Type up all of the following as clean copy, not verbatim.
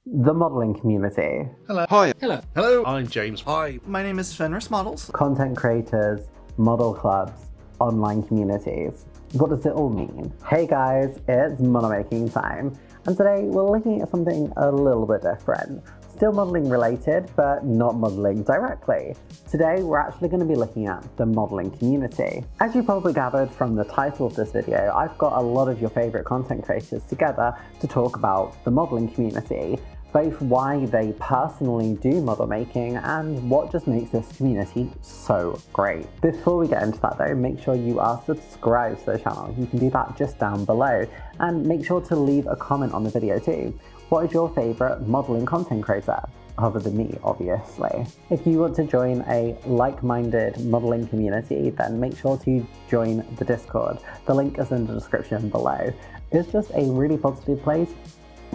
The modelling community, Hello. Hi. Hello. Hello. I'm James. Hi. My name is Fenris Models. content creators, model clubs, online communities. What does it all mean? Hey guys, it's model making time, and today we're looking at something a little bit different. Still modelling related, but not modelling directly. Today we're actually going to be looking at the modelling community. As you probably gathered from the title of this video, I've got a lot of your favourite content creators together to talk about the modelling community, both why they personally do model making and what just makes this community so great. Before we get into that though, make sure you are subscribed to the channel. You can do that just down below, and make sure to leave a comment on the video too. What is your favourite modelling content creator? Other than me, obviously. If you want to join a like-minded modelling community, then make sure to join the Discord. The link is in the description below. It's just a really positive place.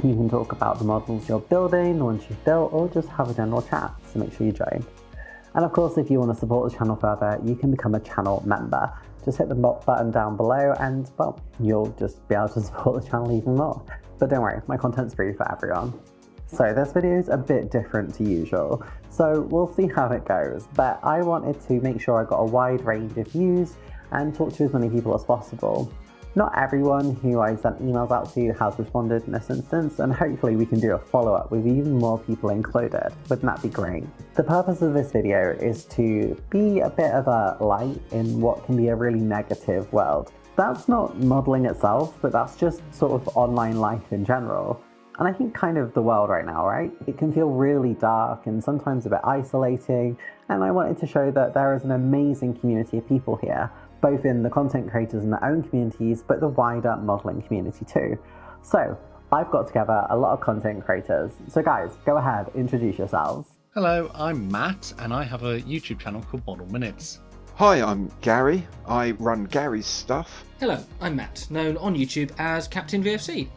You can talk about the models you're building, the ones you've built, or just have a general chat, so make sure you join. And of course, if you want to support the channel further, you can become a channel member. Just hit the button down below and, well, you'll just be able to support the channel even more. But don't worry, my content's free for everyone. So this video is a bit different to usual, so we'll see how it goes. But I wanted to make sure I got a wide range of views and talk to as many people as possible. Not everyone who I sent emails out to has responded in this instance, and hopefully we can do a follow-up with even more people included. Wouldn't that be great? The purpose of this video is to be a bit of a light in what can be a really negative world. That's not modelling itself, but that's just sort of online life in general. And I think kind of the world right now, right? It can feel really dark and sometimes a bit isolating, and I wanted to show that there is an amazing community of people here, both in the content creators in their own communities, but the wider modelling community too. So I've got together a lot of content creators. So guys, go ahead, introduce yourselves. Hello, I'm Matt, and I have a YouTube channel called Model Minutes. Hi, I'm Gary. I run Gary's stuff. Hello, I'm Matt, known on YouTube as Captain VFC.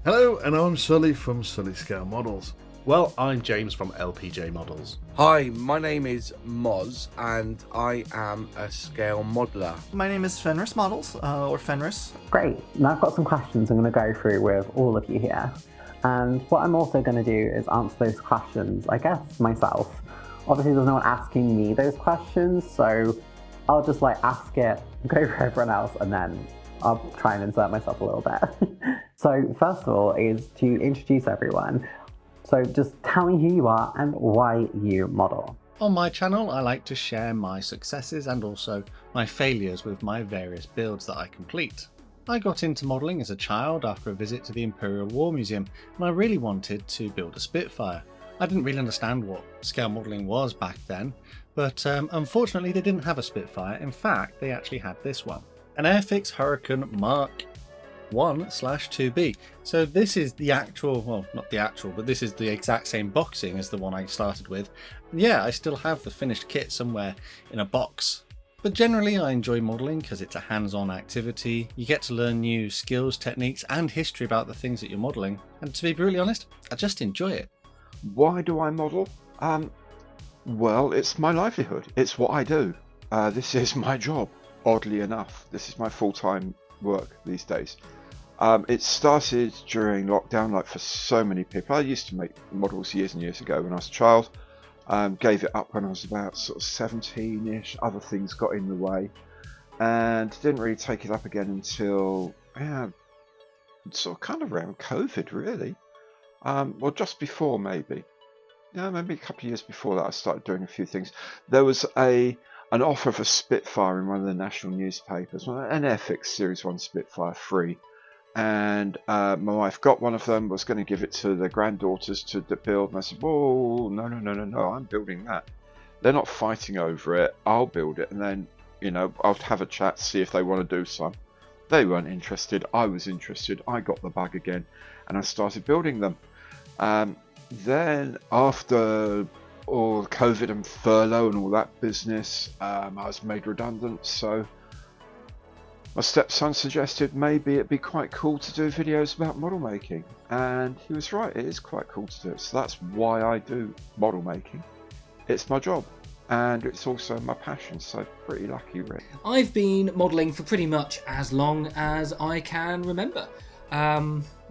Hello, and I'm Sully from Sully Scale Models. Well, I'm James from LPJ Models. Hi, my name is Moz, and I am a scale modeler. My name is Fenris Models, or Fenris. Great, now I've got some questions I'm going to go through with all of you here. And what I'm also going to do is answer those questions, I guess, myself. Obviously there's no one asking me those questions, so I'll just ask it, go for everyone else, and then I'll try and insert myself a little bit. So first of all is to introduce everyone. So just tell me who you are and why you model. On my channel, I like to share my successes and also my failures with my various builds that I complete. I got into modelling as a child after a visit to the Imperial War Museum, and I really wanted to build a Spitfire. I didn't really understand what scale modelling was back then, but unfortunately they didn't have a Spitfire. In fact, they actually had this one, an Airfix Hurricane Mark 1/2B. So this is the actual, well, not the actual, but this is the exact same boxing as the one I started with. And yeah, I still have the finished kit somewhere in a box. But generally I enjoy modelling because it's a hands-on activity. You get to learn new skills, techniques and history about the things that you're modelling. And to be brutally honest, I just enjoy it. Why do I model? Well, it's my livelihood. It's what I do. This is my job, oddly enough. This is my full-time work these days. It started during lockdown, like for so many people. I used to make models years and years ago when I was a child. Gave it up when I was about sort of 17-ish. Other things got in the way, and didn't really take it up again until sort of kind of around COVID, really. Well, just before maybe. Yeah, maybe a couple of years before that I started doing a few things. There was an offer of a Spitfire in one of the national newspapers, an Airfix Series 1 Spitfire free. And my wife got one of them, was going to give it to the granddaughters to build, and I said, whoa, no, I'm building that. They're not fighting over it, I'll build it, and then, I'll have a chat, see if they want to do some. They weren't interested, I was interested, I got the bug again, and I started building them. Then after all COVID and furlough and all that business, I was made redundant, so my stepson suggested maybe it'd be quite cool to do videos about model making, and he was right, it is quite cool to do it. So that's why I do model making. It's my job, and it's also my passion, so pretty lucky really. I've been modelling for pretty much as long as I can remember.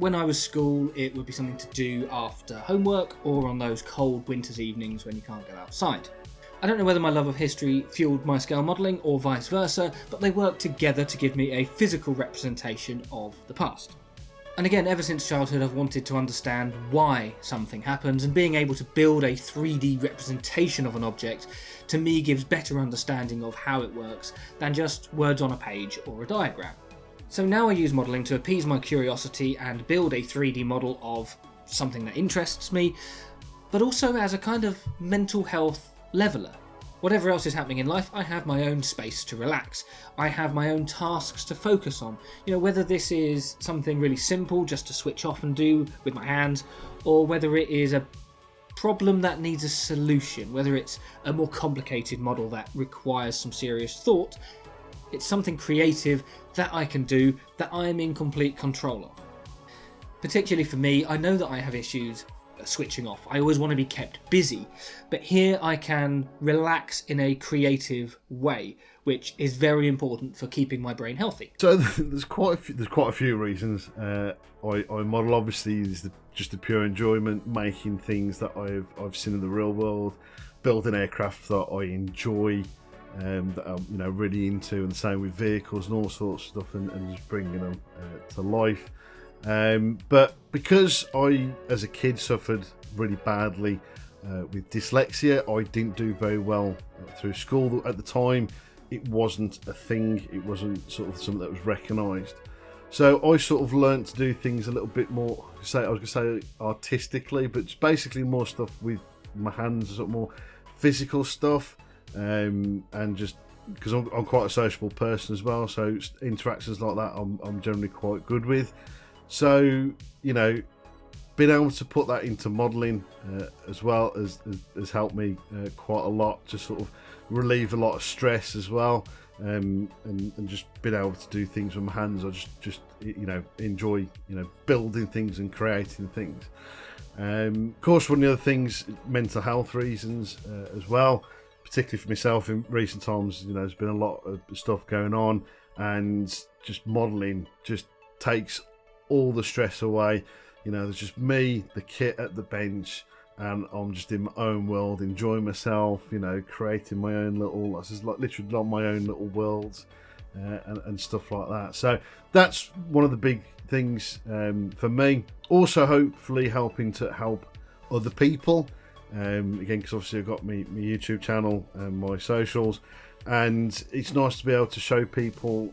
When I was school, it would be something to do after homework or on those cold winter's evenings when you can't go outside. I don't know whether my love of history fueled my scale modelling or vice versa, but they worked together to give me a physical representation of the past. And again, ever since childhood, I've wanted to understand why something happens, and being able to build a 3D representation of an object to me gives better understanding of how it works than just words on a page or a diagram. So now I use modelling to appease my curiosity and build a 3D model of something that interests me, but also as a kind of mental health leveller. Whatever else is happening in life, I have my own space to relax. I have my own tasks to focus on. Whether this is something really simple just to switch off and do with my hands, or whether it is a problem that needs a solution, whether it's a more complicated model that requires some serious thought, it's something creative that I can do that I am in complete control of. Particularly for me, I know that I have issues switching off. I always want to be kept busy, but here I can relax in a creative way, which is very important for keeping my brain healthy. So there's quite a few reasons. I model, obviously is just the pure enjoyment, making things that I've seen in the real world, building aircraft that I enjoy, that I'm really into, and the same with vehicles and all sorts of stuff, and just bringing them to life. But because I, as a kid, suffered really badly with dyslexia, I didn't do very well through school. At the time, it wasn't a thing. It wasn't sort of something that was recognised. So I sort of learnt to do things a little bit more, I was going to say artistically, but it's basically more stuff with my hands, sort of more physical stuff, and just because I'm quite a sociable person as well, so interactions like that I'm generally quite good with. So, being able to put that into modelling as well has helped me quite a lot, to sort of relieve a lot of stress as well, and just being able to do things with my hands. I just enjoy building things and creating things. Of course, one of the other things, mental health reasons as well, particularly for myself in recent times. There's been a lot of stuff going on, and just modelling just takes all the stress away. There's just me, the kit at the bench, and I'm just in my own world, enjoying myself, creating my own little, literally my own little worlds, and stuff like that. So that's one of the big things for me. Also, hopefully helping to help other people. Again, because obviously I've got my YouTube channel and my socials, and it's nice to be able to show people,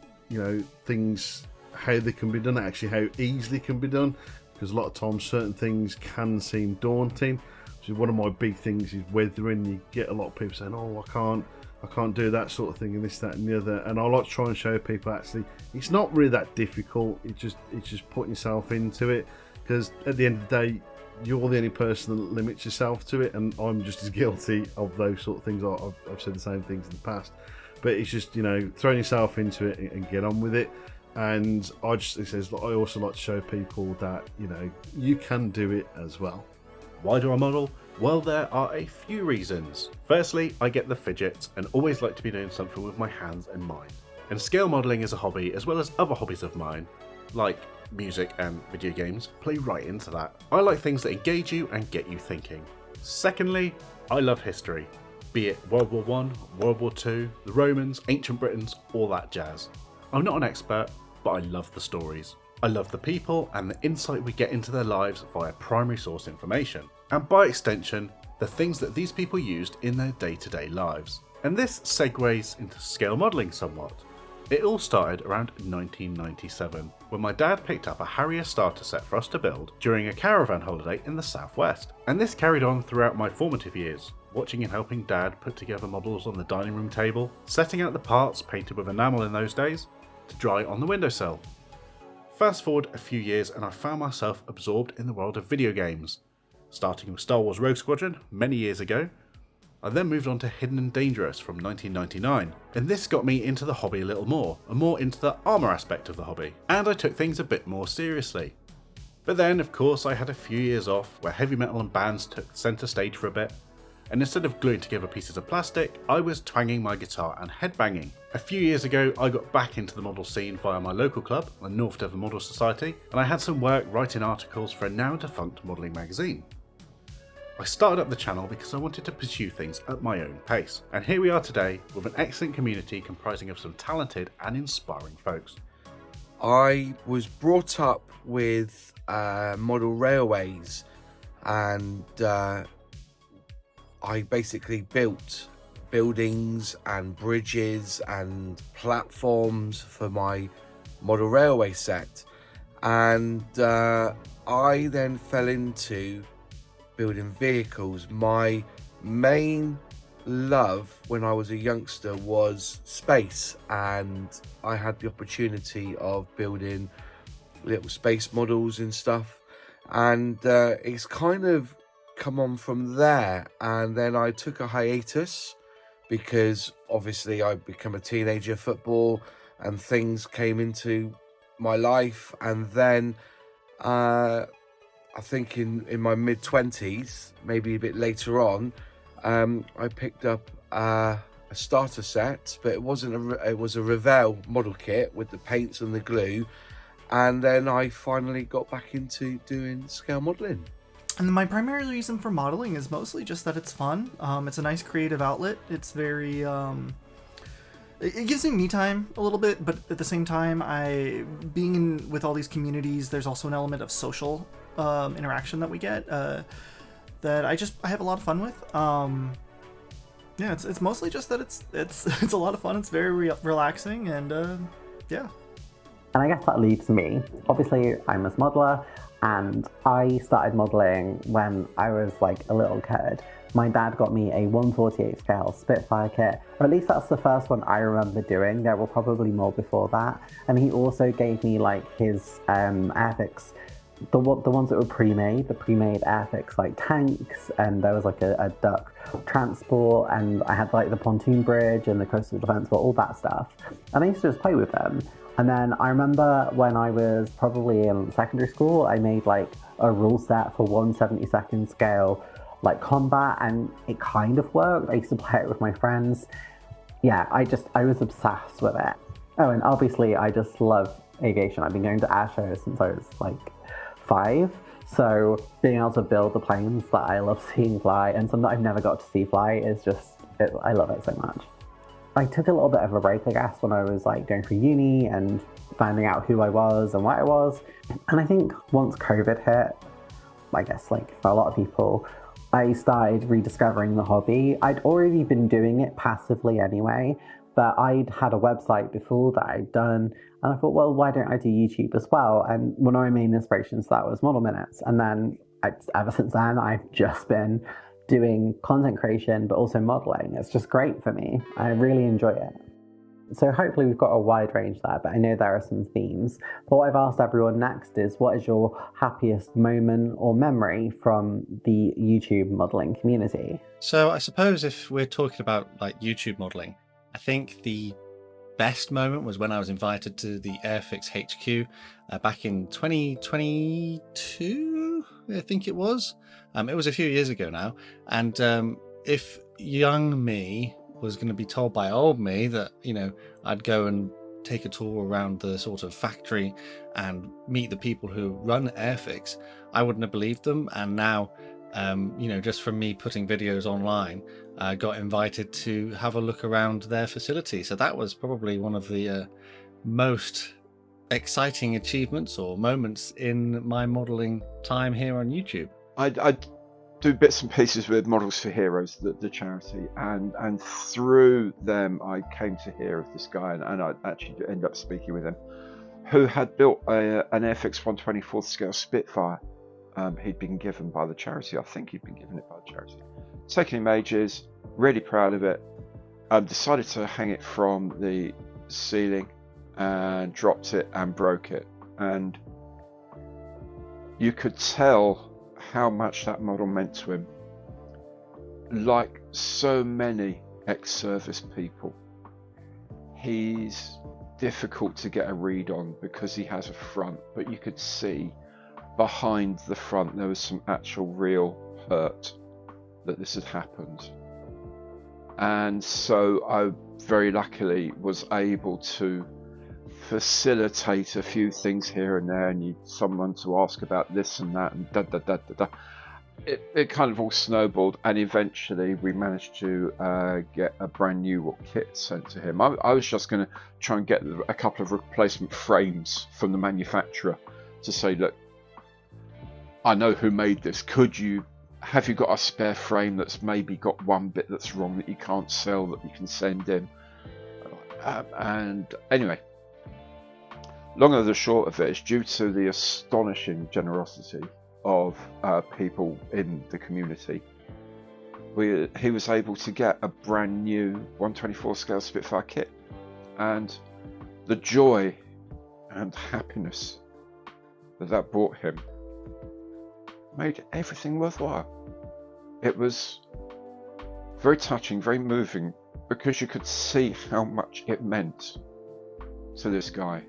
things, how they can be done, actually how easily can be done, because a lot of times certain things can seem daunting. So one of my big things is weathering. You get a lot of people saying, "Oh, I can't do that sort of thing," and this, that, and the other. And I like to try and show people actually it's not really that difficult. It's just putting yourself into it, because at the end of the day, you're the only person that limits yourself to it, and I'm just as guilty of those sort of things. I've said the same things in the past, but it's just throwing yourself into it and get on with it. And I also like to show people that you can do it as well. Why do I model? Well, there are a few reasons. Firstly, I get the fidgets and always like to be doing something with my hands and mind. And scale modelling is a hobby, as well as other hobbies of mine, like music and video games, play right into that. I like things that engage you and get you thinking. Secondly, I love history, be it World War I, World War II, the Romans, ancient Britons, all that jazz. I'm not an expert, but I love the stories. I love the people and the insight we get into their lives via primary source information, and by extension, the things that these people used in their day-to-day lives. And this segues into scale modelling somewhat. It all started around 1997, when my dad picked up a Harrier starter set for us to build during a caravan holiday in the southwest. And this carried on throughout my formative years, watching and helping Dad put together models on the dining room table, setting out the parts painted with enamel in those days, to dry on the windowsill. Fast forward a few years and I found myself absorbed in the world of video games, starting with Star Wars Rogue Squadron many years ago. I then moved on to Hidden and Dangerous from 1999, and this got me into the hobby a little more, and more into the armour aspect of the hobby, and I took things a bit more seriously. But then, of course, I had a few years off where heavy metal and bands took centre stage for a bit, and instead of gluing together pieces of plastic, I was twanging my guitar and headbanging. A few years ago, I got back into the model scene via my local club, the North Devon Model Society, and I had some work writing articles for a now defunct modelling magazine. I started up the channel because I wanted to pursue things at my own pace, and here we are today with an excellent community comprising of some talented and inspiring folks. I was brought up with model railways, and I basically built buildings and bridges and platforms for my model railway set, and I then fell into building vehicles. My main love when I was a youngster was space, and I had the opportunity of building little space models and stuff, and it's kind of come on from there. And then I took a hiatus because obviously I became a teenager, football and things came into my life, and then I think in my mid-20s, maybe a bit later on, I picked up a starter set, but it was a Revell model kit with the paints and the glue, and then I finally got back into doing scale modelling. And my primary reason for modeling is mostly just that it's fun. It's a nice creative outlet. It's very it gives me time a little bit, but at the same time, being in with all these communities, there's also an element of social interaction that we get that I have a lot of fun with. Yeah, it's mostly just that it's a lot of fun. It's very relaxing, and yeah. And I guess that leaves me. Obviously, I'm a modeler, and I started modeling when I was like a little kid. My dad got me a 1/48 scale Spitfire kit, or at least that's the first one I remember doing. There were probably more before that. And he also gave me like his Airfix, the ones that were pre-made Airfix like tanks, and there was like a duck transport, and I had like the pontoon bridge and the coastal defense, all that stuff. And I used to just play with them. And then I remember when I was probably in secondary school, I made like a rule set for 1/72 scale like combat, and it kind of worked. I used to play it with my friends. Yeah, I was obsessed with it. Oh, and obviously I just love aviation. I've been going to air shows since I was like 5. So being able to build the planes that I love seeing fly, and some that I've never got to see fly, is I love it so much. I took a little bit of a break, I guess, when I was like going through uni and finding out who I was and what I was. And I think once COVID hit, I guess like for a lot of people, I started rediscovering the hobby. I'd already been doing it passively anyway, but I'd had a website before that I'd done, and I thought, well, why don't I do YouTube as well? And one of my main inspirations for that was Model Minutes. And then ever since then, I've just been doing content creation, but also modeling. It's just great for me. I really enjoy it. So hopefully we've got a wide range there, but I know there are some themes. But what I've asked everyone next is, what is your happiest moment or memory from the YouTube modeling community? So I suppose if we're talking about like YouTube modeling, I think the best moment was when I was invited to the Airfix HQ back in 2022, I think it was. It was a few years ago now. And if young me was going to be told by old me that, you know, I'd go and take a tour around the sort of factory and meet the people who run Airfix, I wouldn't have believed them. And now, you know, just from me putting videos online, I got invited to have a look around their facility. So that was probably one of the most exciting achievements or moments in my modeling time here on YouTube. I do bits and pieces with Models for Heroes, the charity, and through them I came to hear of this guy, and I actually ended up speaking with him, who had built an Airfix 1/24 scale Spitfire. He'd been given by the charity. I think he'd been given it by the charity. Taking him ages, really proud of it. Decided to hang it from the ceiling and dropped it and broke it. And you could tell how much that model meant to him. Like so many ex-service people, he's difficult to get a read on because he has a front, but you could see behind the front there was some actual real hurt that this had happened. And so I very luckily was able to facilitate a few things here and there, and someone to ask about this and that, and It kind of all snowballed, and eventually we managed to get a brand new kit sent to him. I was just going to try and get a couple of replacement frames from the manufacturer to say, look, I know who made this. Have you got a spare frame that's maybe got one bit that's wrong that you can't sell that you can send in? And anyway, long and the short of it is, due to the astonishing generosity of people in the community, he was able to get a brand new 1/24 scale Spitfire kit, and the joy and happiness that brought him made everything worthwhile. It was very touching, very moving, because you could see how much it meant to this guy,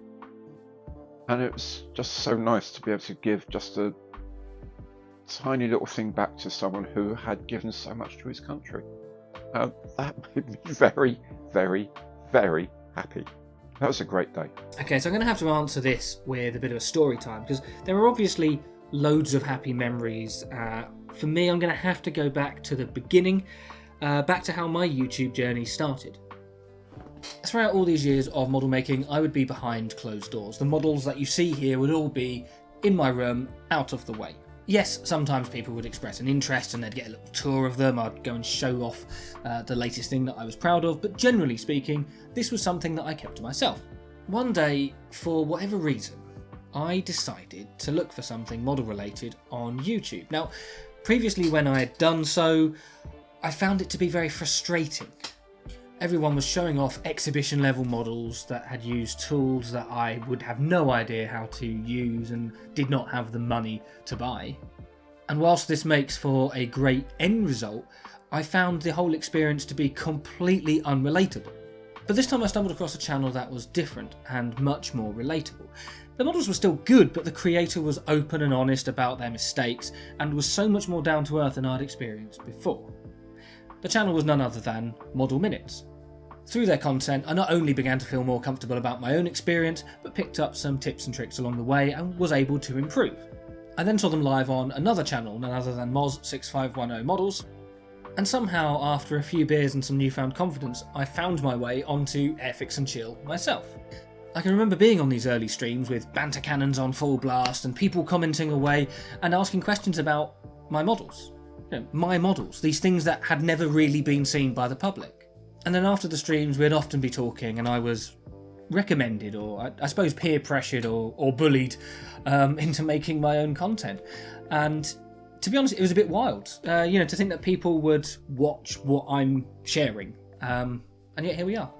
and it was just so nice to be able to give just a tiny little thing back to someone who had given so much to his country. That made me very, very, very happy. That was a great day. Okay, so I'm going to have to answer this with a bit of a story time, because there are obviously loads of happy memories. For me, I'm going to have to go back to the beginning, back to how my YouTube journey started. Throughout all these years of model making, I would be behind closed doors. The models that you see here would all be in my room, out of the way. Yes, sometimes people would express an interest and they'd get a little tour of them. I'd go and show off the latest thing that I was proud of, but generally speaking, this was something that I kept to myself. One day, for whatever reason, I decided to look for something model related on YouTube. Now, previously when I had done so, I found it to be very frustrating. Everyone was showing off exhibition level models that had used tools that I would have no idea how to use and did not have the money to buy. And whilst this makes for a great end result, I found the whole experience to be completely unrelatable. But this time I stumbled across a channel that was different and much more relatable. The models were still good, but the creator was open and honest about their mistakes and was so much more down to earth than I'd experienced before. The channel was none other than Model Minutes. Through their content, I not only began to feel more comfortable about my own experience, but picked up some tips and tricks along the way and was able to improve. I then saw them live on another channel, none other than Moz6510 Models, and somehow, after a few beers and some newfound confidence, I found my way onto Airfix and Chill myself. I can remember being on these early streams with banter cannons on full blast and people commenting away and asking questions about my models. My models, these things that had never really been seen by the public. And then after the streams, we'd often be talking, and I was recommended, or I suppose peer pressured or bullied into making my own content. And to be honest, it was a bit wild, to think that people would watch what I'm sharing. And yet here we are.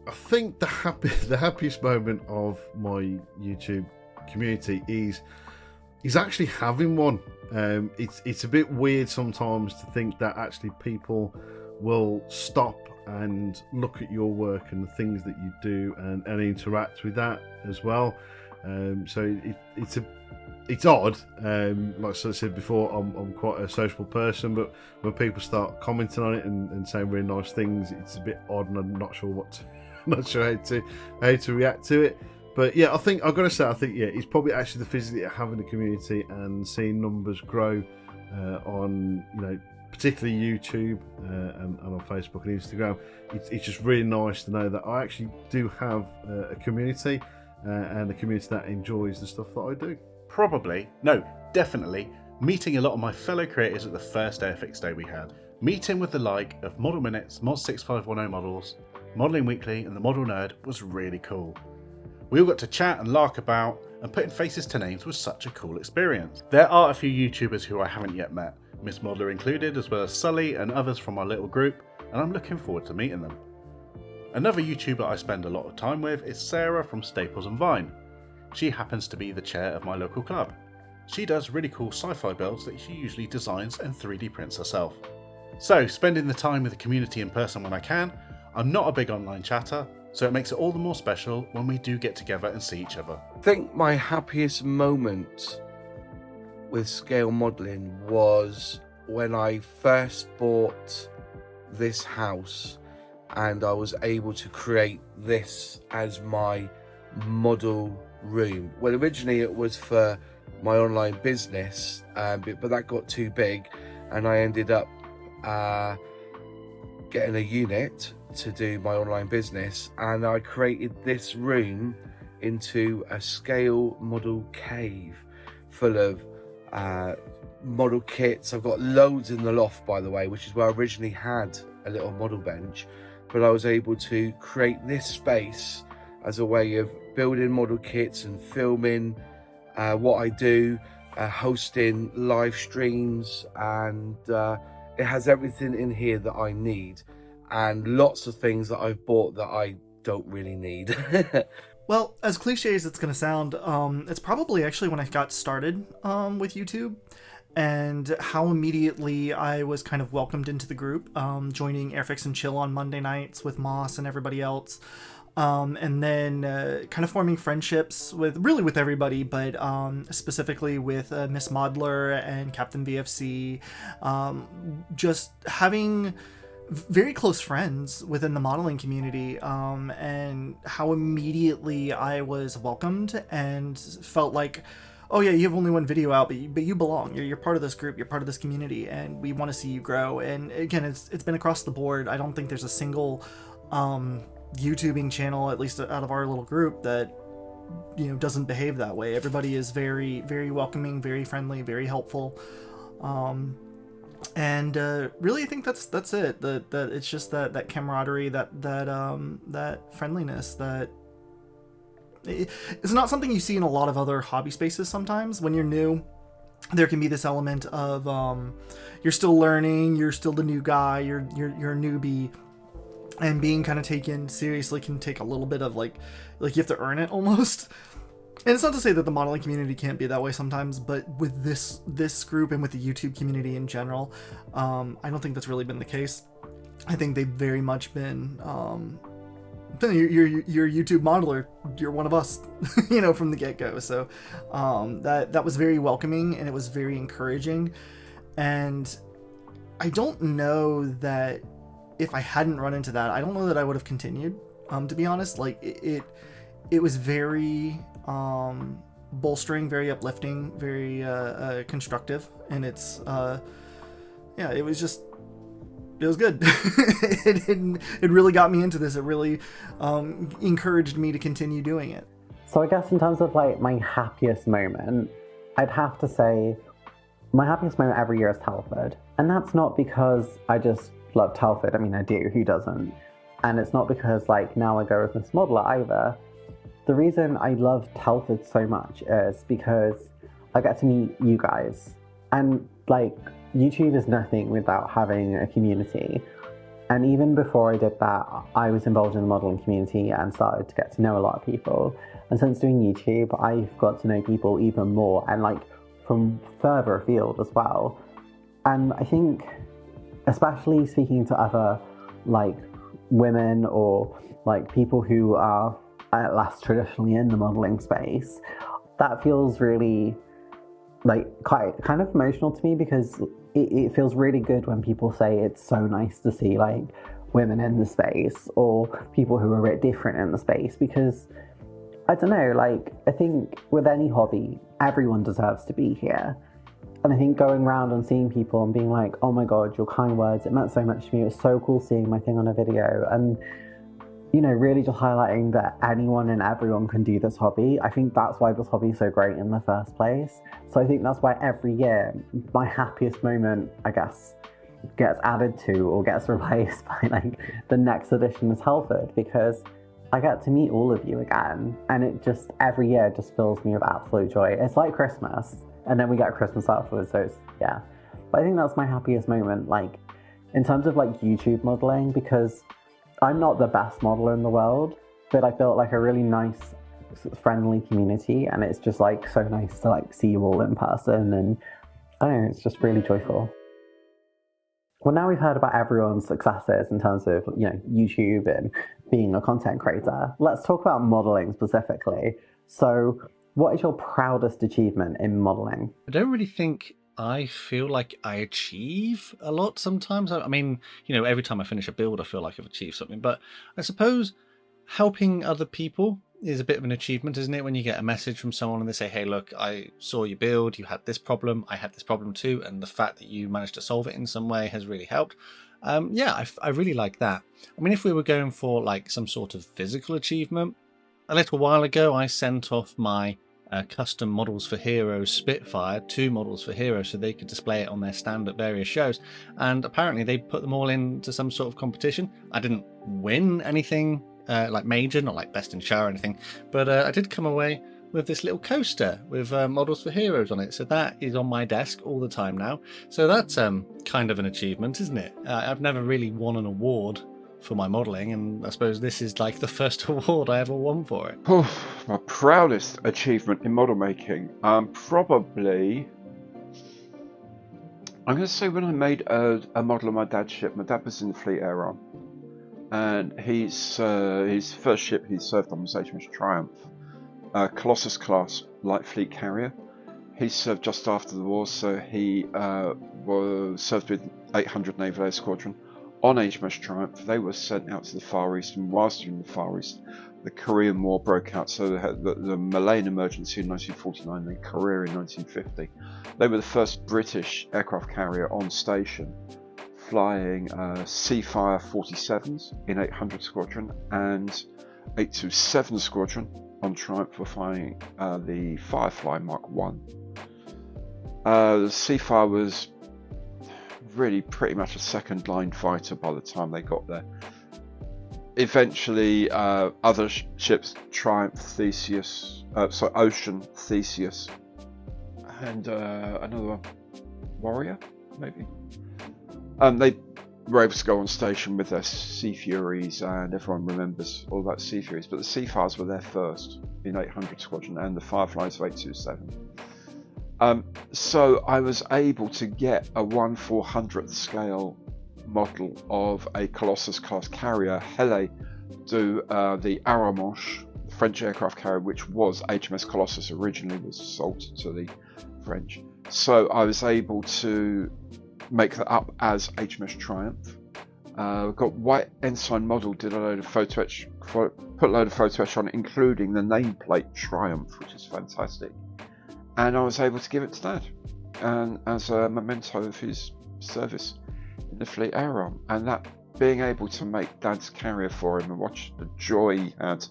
I think the happiest moment of my YouTube community is actually having one. It's a bit weird sometimes to think that actually people will stop and look at your work and the things that you do and interact with that as well. So it's odd. Like I said before, I'm quite a sociable person, but when people start commenting on it and saying really nice things, it's a bit odd, and I'm not sure how to react to it. But yeah, I think it's probably actually the physically having a community and seeing numbers grow on particularly YouTube and on Facebook and Instagram. It's just really nice to know that I actually do have a community and a community that enjoys the stuff that I do. Definitely meeting a lot of my fellow creators at the first Airfix day we had. Meeting with the like of Model Minutes, Moz6510 Models, Modelling Weekly and the Model Nerd was really cool. We all got to chat and lark about, and putting faces to names was such a cool experience. There are a few YouTubers who I haven't yet met, Miss Modeler included, as well as Sully and others from our little group, and I'm looking forward to meeting them. Another YouTuber I spend a lot of time with is Sarah from Staples and Vine. She happens to be the chair of my local club. She does really cool sci-fi builds that she usually designs and 3D prints herself. So, spending the time with the community in person when I can. I'm not a big online chatter, so it makes it all the more special when we do get together and see each other. I think my happiest moment with scale modelling was when I first bought this house and I was able to create this as my model room. Well, originally it was for my online business, but that got too big, and I ended up getting a unit to do my online business, and I created this room into a scale model cave full of model kits. I've got loads in the loft, by the way, which is where I originally had a little model bench, but I was able to create this space as a way of building model kits and filming what I do, hosting live streams, and it has everything in here that I need, and lots of things that I've bought that I don't really need. Well, as cliche as it's going to sound, it's probably actually when I got started with YouTube, and how immediately I was kind of welcomed into the group, joining Airfix and Chill on Monday nights with Moss and everybody else. And then kind of forming friendships with everybody, but specifically with Miss Modeler and Captain VFC, just having very close friends within the modeling community, and how immediately I was welcomed and felt like, oh yeah, you have only one video out, but you belong. You're part of this group. You're part of this community, and we want to see you grow. And again, it's been across the board. I don't think there's a single YouTubing channel, at least out of our little group, that doesn't behave that way. Everybody is very, very welcoming, very friendly, very helpful, and really I think that's it. That it's just that camaraderie, that friendliness, that it's not something you see in a lot of other hobby spaces. Sometimes when you're new, there can be this element of you're still learning, you're still the new guy, you're a newbie, and being kind of taken seriously can take a little bit of like you have to earn it almost. And it's not to say that the modeling community can't be that way sometimes, but with this group and with the YouTube community in general, I don't think that's really been the case. I think they've very much been you're a YouTube modeler, you're one of us, from the get-go. So that was very welcoming, and it was very encouraging. And I don't know that if I hadn't run into that, I don't know that I would have continued, to be honest. Like it was very bolstering, very uplifting, very constructive, and it was good. It really got me into this. It really encouraged me to continue doing it. So I guess in terms of like my happiest moment, I'd have to say my happiest moment every year is Telford. And that's not because I just love Telford. I mean, I do, who doesn't? And it's not because like now I go with Miss Modeler either. The reason I love Telford so much is because I get to meet you guys. And like, YouTube is nothing without having a community. And even before I did that, I was involved in the modeling community and started to get to know a lot of people. And since doing YouTube, I've got to know people even more, and like from further afield as well. And I think, especially speaking to other like women or like people who are less traditionally in the modeling space, that feels really like kind of emotional to me, because it feels really good when people say it's so nice to see like women in the space or people who are a bit different in the space, because I don't know, like I think with any hobby, everyone deserves to be here. And I think going around and seeing people and being like, oh my god, your kind words, it meant so much to me. It was so cool seeing my thing on a video. And really just highlighting that anyone and everyone can do this hobby. I think that's why this hobby is so great in the first place. So I think that's why every year my happiest moment, I guess, gets added to or gets replaced by like the next edition of Telford, because I get to meet all of you again, and it just every year just fills me with absolute joy. It's like Christmas, and then we get Christmas afterwards, so it's, yeah. But I think that's my happiest moment, like in terms of like YouTube modeling, because I'm not the best modeler in the world, but I built like a really nice, friendly community, and it's just like so nice to like see you all in person, and I don't know, it's just really joyful. Well, now we've heard about everyone's successes in terms of, YouTube and being a content creator. Let's talk about modeling specifically. So what is your proudest achievement in modeling? I don't really think I feel like I achieve a lot sometimes. I mean, every time I finish a build, I feel like I've achieved something. But I suppose helping other people is a bit of an achievement, isn't it? When you get a message from someone and they say, hey, look, I saw your build, you had this problem, I had this problem too, and the fact that you managed to solve it in some way has really helped. I really like that. I mean, if we were going for like some sort of physical achievement, a little while ago I sent off my custom models for Heroes Spitfire, 2 models for Heroes, so they could display it on their stand at various shows, and apparently they put them all into some sort of competition. I didn't win anything like major, not like best in show or anything, but I did come away with this little coaster with models for Heroes on it, so that is on my desk all the time now. So that's kind of an achievement, isn't it? I've never really won an award for my modelling, and I suppose this is like the first award I ever won for it. Oh, my proudest achievement in model making, probably, I'm going to say when I made a model of my dad's ship. My dad was in the Fleet Air Arm, and his first ship he served on was HMS Triumph, Colossus class light fleet carrier. He served just after the war, so he served with 800 Naval Air Squadron on HMS Triumph. They were sent out to the Far East, and whilst in the Far East, the Korean War broke out. So they had the Malayan emergency in 1949, then Korea in 1950. They were the first British aircraft carrier on station, flying Seafire 47s in 800 Squadron, and 827 Squadron on Triumph were flying the Firefly Mark 1. The Seafire was really pretty much a second line fighter by the time they got there. Eventually other ships, Triumph, Theseus, Ocean, Theseus, and another one, Warrior maybe, they were able to go on station with their Sea Furies, and everyone remembers all about Sea Furies, but the Seafires were there first in 800 Squadron, and the Fireflies of 827. So I was able to get a 1/400th scale model of a Colossus class carrier, Hele, to the Aramanche, French aircraft carrier, which was HMS Colossus originally, was sold to the French. So I was able to make that up as HMS Triumph. Got white ensign model, did a load of photo etch, put a load of photo etch on it, including the nameplate Triumph, which is fantastic. And I was able to give it to Dad, and as a memento of his service in the Fleet Air Arm. And that, being able to make Dad's carrier for him and watch the joy he had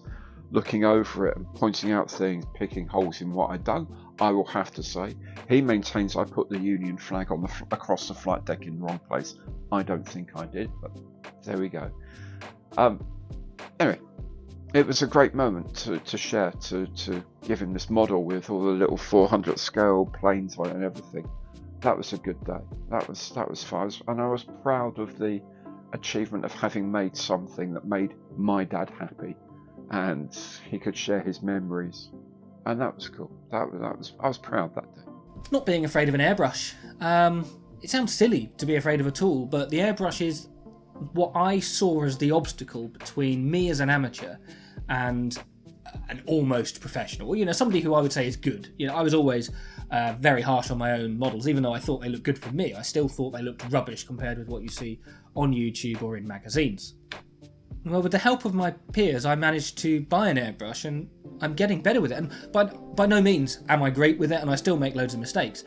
looking over it and pointing out things, picking holes in what I'd done, I will have to say, he maintains I put the Union flag on across the flight deck in the wrong place. I don't think I did, but there we go. Anyway, it was a great moment to share, to give him this model with all the little 400 scale planes on it and everything. That was a good day. That was fun, and I was proud of the achievement of having made something that made my dad happy, and he could share his memories, and that was cool. I was proud that day. Not being afraid of an airbrush. It sounds silly to be afraid of a tool, but the airbrush is what I saw as the obstacle between me as an amateur and an almost professional. Somebody who I would say is good. I was always very harsh on my own models, even though I thought they looked good for me. I still thought they looked rubbish compared with what you see on YouTube or in magazines. Well, with the help of my peers, I managed to buy an airbrush, and I'm getting better with it. And by no means am I great with it, and I still make loads of mistakes.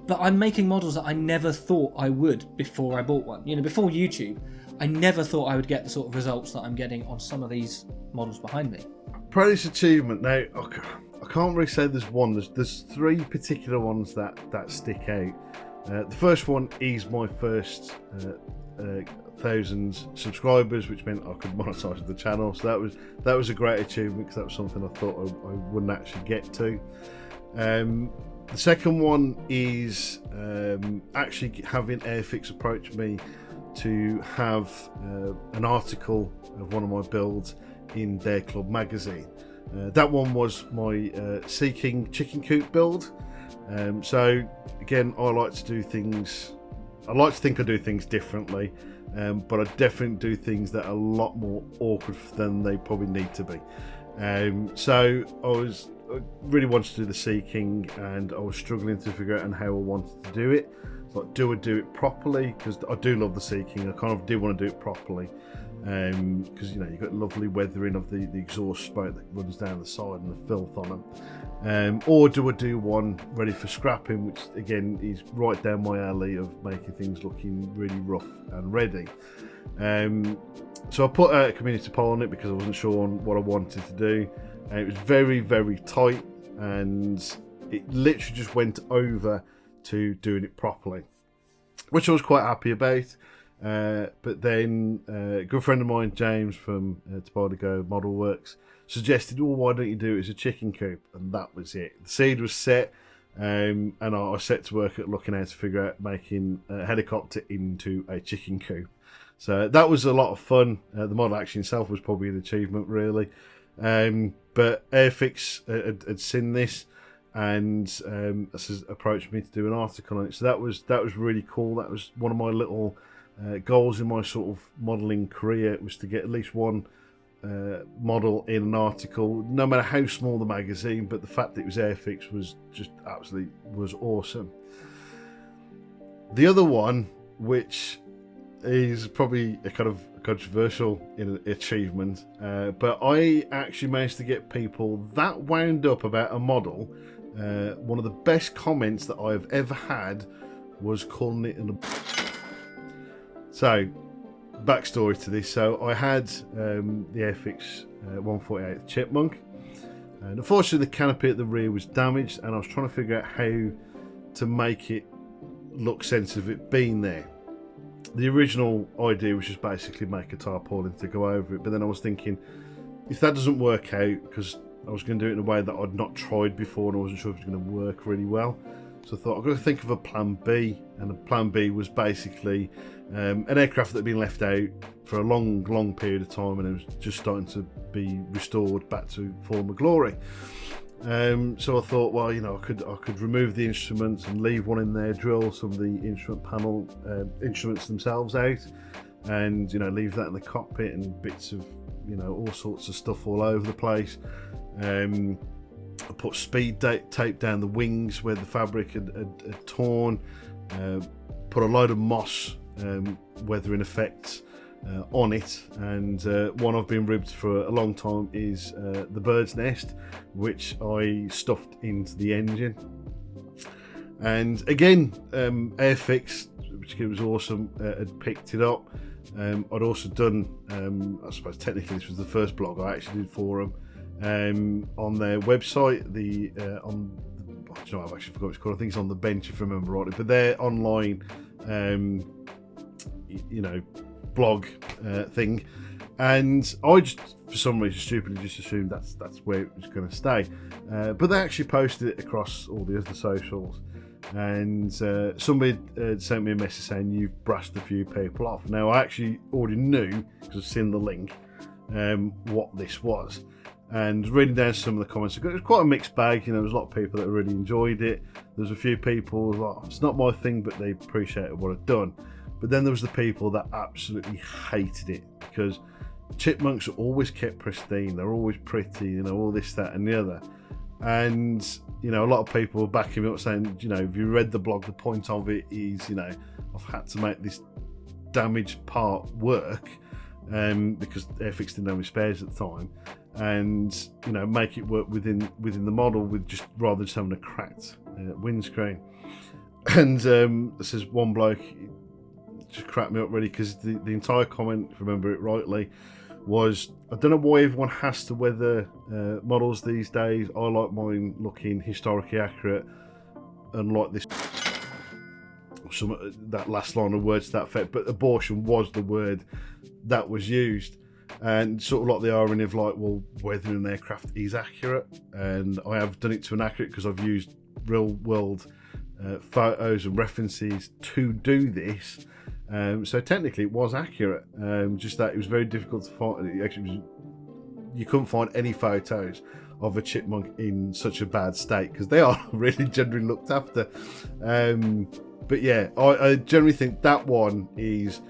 But I'm making models that I never thought I would before I bought one. Before YouTube, I never thought I would get the sort of results that I'm getting on some of these models behind me. Proudest achievement. Now, I can't really say there's one. There's 3 particular ones that stick out. The first one is my first 1,000 subscribers, which meant I could monetize the channel. So that was a great achievement, because that was something I thought I wouldn't actually get to. The second one is actually having Airfix approach me to have an article of one of my builds in their club magazine. That one was my Sea King chicken coop build. So again, I like to do things. I like to think I do things differently, but I definitely do things that are a lot more awkward than they probably need to be. So I really wanted to do the seeking, and I was struggling to figure out how I wanted to do it. So like, do I do it properly? Because I do love the seeking. I kind of do want to do it properly. Because you've got lovely weathering of the exhaust smoke that runs down the side and the filth on them. Or do I do one ready for scrapping, which again is right down my alley of making things looking really rough and ready. So I put a community poll on it because I wasn't sure on what I wanted to do. It was very, very tight, and it literally just went over to doing it properly, which I was quite happy about. But then a good friend of mine, James from Tobardigo Model Works, suggested, why don't you do it as a chicken coop? And that was it. The seed was set, and I set to work at looking how to figure out making a helicopter into a chicken coop. So that was a lot of fun. The model actually itself was probably an achievement, really. But Airfix had seen this and has approached me to do an article on it. So that was really cool. That was one of my little goals in my sort of modelling career, was to get at least one model in an article, no matter how small the magazine. But the fact that it was Airfix was just absolutely awesome. The other one, which is probably a kind of controversial achievement, but I actually managed to get people that wound up about a model. One of the best comments that I've ever had was calling it an... So, backstory to this. So I had the Airfix 148 Chipmunk, and unfortunately the canopy at the rear was damaged, and I was trying to figure out how to make it look sensitive of it being there. The original idea was just basically make a tarpaulin to go over it, but then I was thinking, if that doesn't work out, because I was going to do it in a way that I'd not tried before and I wasn't sure if it was going to work really well, so I thought I've got to think of a plan B, and the plan B was basically an aircraft that had been left out for a long period of time, and it was just starting to be restored back to former glory. So I thought, well, I could remove the instruments and leave one in there, drill some of the instrument panel instruments themselves out, and leave that in the cockpit and bits of all sorts of stuff all over the place. I put speed tape down the wings where the fabric had torn. Put a load of moss weathering effects on it, and one I've been ribbed for a long time is the bird's nest, which I stuffed into the engine. And again, Airfix, which was awesome, had picked it up. I'd also done, I suppose technically this was the first blog I actually did for them, on their website. I've actually forgot what it's called. I think it's On the Bench, if I remember rightly. But their online, blog thing, and I just, for some reason, stupidly just assumed that's where it was going to stay. But they actually posted it across all the other socials, and somebody sent me a message saying you've brushed a few people off. Now I actually already knew, because I've seen the link, what this was. And reading down some of the comments, it was quite a mixed bag. There was a lot of people that really enjoyed it. There was a few people like, it's not my thing, but they appreciated what I'd done. But then there was the people that absolutely hated it, because chipmunks are always kept pristine. They're always pretty, all this, that, and the other. And a lot of people were backing me up, saying, if you read the blog, the point of it is, I've had to make this damaged part work, because Airfix didn't have any spares at the time, and make it work within the model, with just rather than just having a cracked windscreen. And this is one bloke just cracked me up really, because the entire comment, if I remember it rightly, was, I don't know why everyone has to weather models these days. I like mine looking historically accurate, and like this, that last line of words to that effect, but abortion was the word that was used. And sort of like the irony of like, well, weathering an aircraft is accurate, and I have done it to an accurate because I've used real world photos and references to do this. So technically it was accurate, just that it was very difficult to find. Actually, you couldn't find any photos of a chipmunk in such a bad state, because they are really generally looked after. But yeah, I generally think that one is,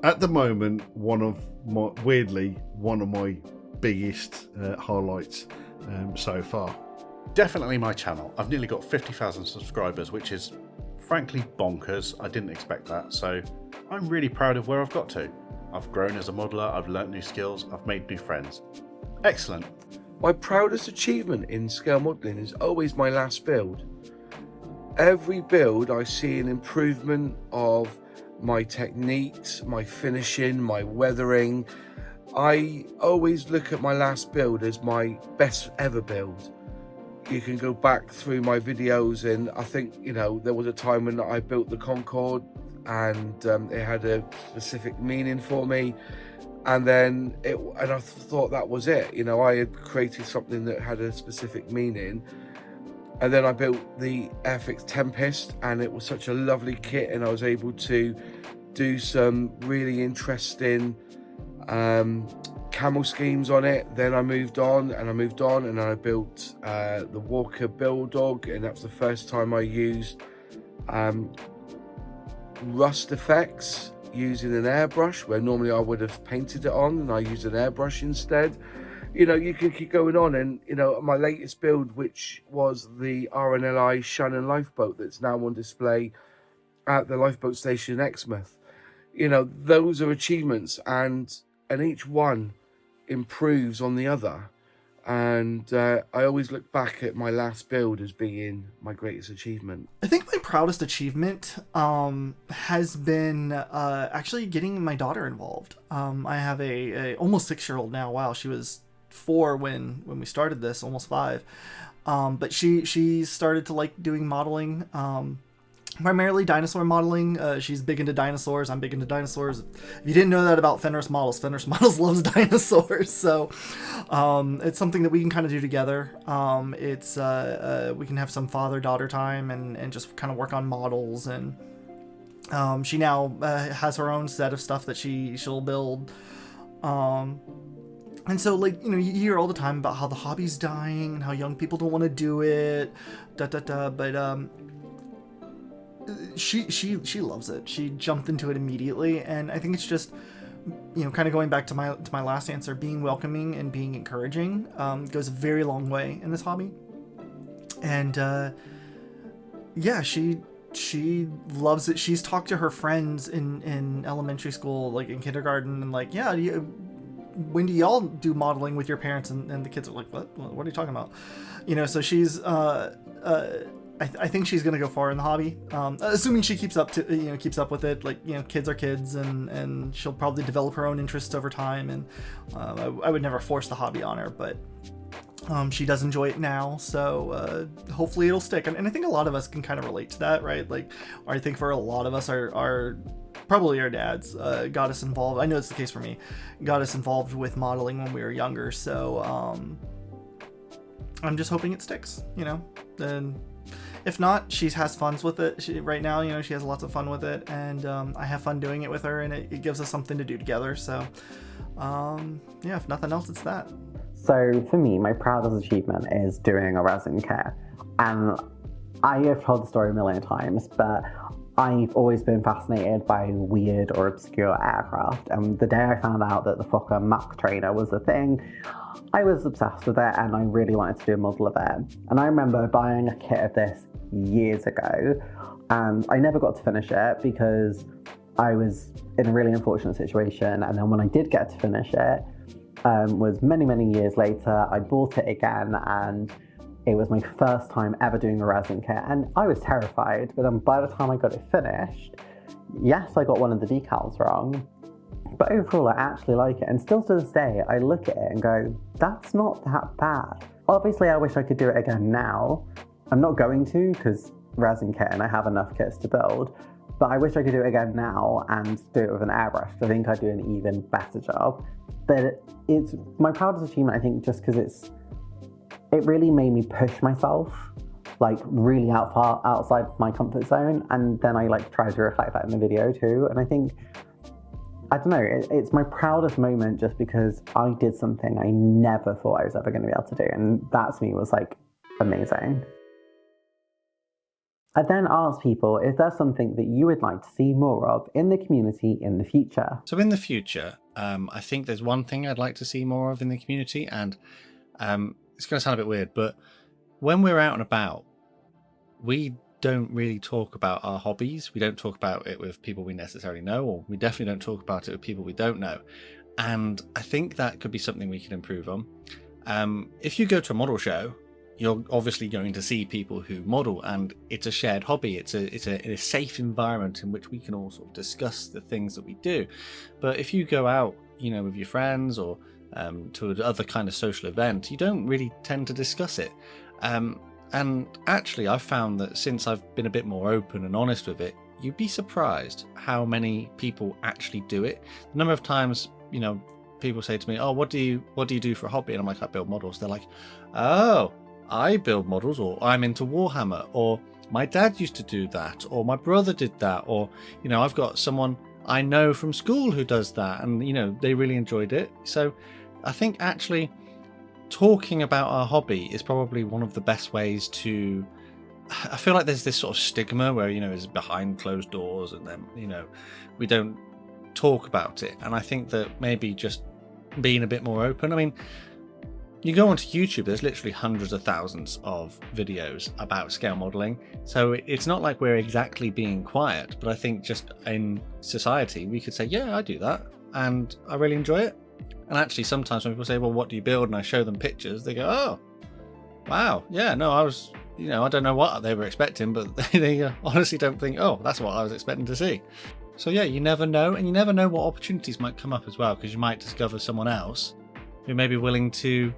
at the moment, one of my biggest highlights so far. Definitely my channel. I've nearly got 50,000 subscribers, which is frankly bonkers. I didn't expect that, so I'm really proud of where I've got to. I've grown as a modeler, I've learnt new skills, I've made new friends. Excellent. My proudest achievement in scale modelling is always my last build. Every build I see an improvement of my techniques, my finishing, my weathering. I always look at my last build as my best ever build. You can go back through my videos, and I think, you know, there was a time when I built the Concorde and it had a specific meaning for me. And I thought that was it. You know, I had created something that had a specific meaning. And then I built the Airfix Tempest, and it was such a lovely kit, and I was able to do some really interesting camel schemes on it. Then I moved on, and I built the Walker Bill Dog, and that was the first time I used rust effects using an airbrush, where normally I would have painted it on, and I used an airbrush instead. You know, you can keep going on, and you know, my latest build, which was the RNLI Shannon lifeboat that's now on display at the lifeboat station in Exmouth. You know, those are achievements, and each one improves on the other. And I always look back at my last build as being my greatest achievement. I think my proudest achievement has been actually getting my daughter involved. I have a almost 6-year-old now. Wow, she was 4 when we started this, almost 5. But she started to like doing modeling. Primarily dinosaur modeling. She's big into dinosaurs. I'm big into dinosaurs. If you didn't know that about Fenris Models loves dinosaurs. So it's something that we can kind of do together. It's we can have some father-daughter time and just kind of work on models. And she now has her own set of stuff that she'll build. And so, like, you know, you hear all the time about how the hobby's dying and how young people don't want to do it, but she loves it. She jumped into it immediately, and I think it's just, you know, kind of going back to my last answer, being welcoming and being encouraging goes a very long way in this hobby. And yeah, she loves it. She's talked to her friends in elementary school, like in kindergarten, and like, yeah, when do y'all do modeling with your parents? And the kids are like, what are you talking about? You know, so she's I think she's gonna go far in the hobby, assuming she keeps up with it. Like, you know, kids are kids, and she'll probably develop her own interests over time. And I would never force the hobby on her, but she does enjoy it now, so hopefully it'll stick. And I think a lot of us can kind of relate to that, right? Like, I think for a lot of us, our probably our dads got us involved. I know it's the case for me. Got us involved with modeling when we were younger, so I'm just hoping it sticks, you know. And if not, she has fun with it. Right now, you know, she has lots of fun with it, and I have fun doing it with her, and it gives us something to do together. So, yeah, if nothing else, it's that. So for me, my proudest achievement is doing a resin kit. And I have told the story a million times, but I've always been fascinated by weird or obscure aircraft. And the day I found out that the Fokker Mach trainer was a thing, I was obsessed with it, and I really wanted to do a model of it. And I remember buying a kit of this years ago, and I never got to finish it because I was in a really unfortunate situation. And then when I did get to finish it, was many years later. I bought it again, and it was my first time ever doing a resin kit, and I was terrified. But then by the time I got it finished, yes, I got one of the decals wrong, but overall I actually like it. And still to this day, I look at it and go, that's not that bad. Obviously, I wish I could do it again now. I'm not going to, because resin kit and I have enough kits to build, but I wish I could do it again now and do it with an airbrush. I think I'd do an even better job. But it's my proudest achievement, I think, just because it really made me push myself, like, really outside my comfort zone. And then I like try to reflect that in the video too. And I think, I don't know, it's my proudest moment just because I did something I never thought I was ever going to be able to do. And that to me was like amazing. I then asked people if there's something that you would like to see more of in the community in the future. So in the future, I think there's one thing I'd like to see more of in the community, and it's going to sound a bit weird, but when we're out and about, we don't really talk about our hobbies. We don't talk about it with people we necessarily know, or we definitely don't talk about it with people we don't know. And I think that could be something we can improve on. If you go to a model show, you're obviously going to see people who model, and it's a shared hobby. It's a safe environment in which we can all sort of discuss the things that we do. But if you go out, with your friends or to other kind of social event, you don't really tend to discuss it. And actually, I've found that since I've been a bit more open and honest with it, you'd be surprised how many people actually do it. The number of times, people say to me, "Oh, what do you do for a hobby?" And I'm like, "I build models." They're like, "Oh, I build models," or "I'm into Warhammer," or "My dad used to do that," or "My brother did that," or "I've got someone I know from school who does that," and they really enjoyed it. So I think actually talking about our hobby is probably one of the best ways to. I feel like there's this sort of stigma where it's behind closed doors, and then we don't talk about it. And I think that maybe just being a bit more open. I mean, you go onto YouTube, there's literally hundreds of thousands of videos about scale modeling. So it's not like we're exactly being quiet, but I think just in society, we could say, yeah, I do that and I really enjoy it. And actually, sometimes when people say, well, what do you build? And I show them pictures, they go, oh, wow. Yeah, no, I was, I don't know what they were expecting, but they honestly don't think, oh, that's what I was expecting to see. So yeah, you never know. And you never know what opportunities might come up as well, because you might discover someone else who may be willing to,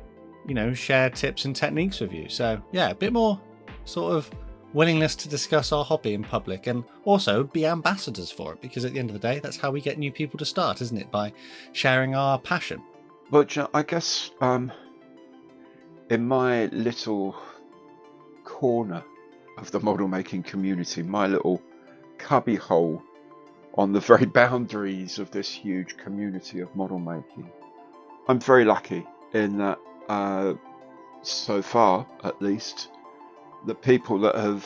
share tips and techniques with you. So yeah, a bit more sort of willingness to discuss our hobby in public, and also be ambassadors for it, because at the end of the day, that's how we get new people to start, isn't it? By sharing our passion. But I guess in my little corner of the model making community, my little cubby hole on the very boundaries of this huge community of model making, I'm very lucky in that so far, at least, the people that have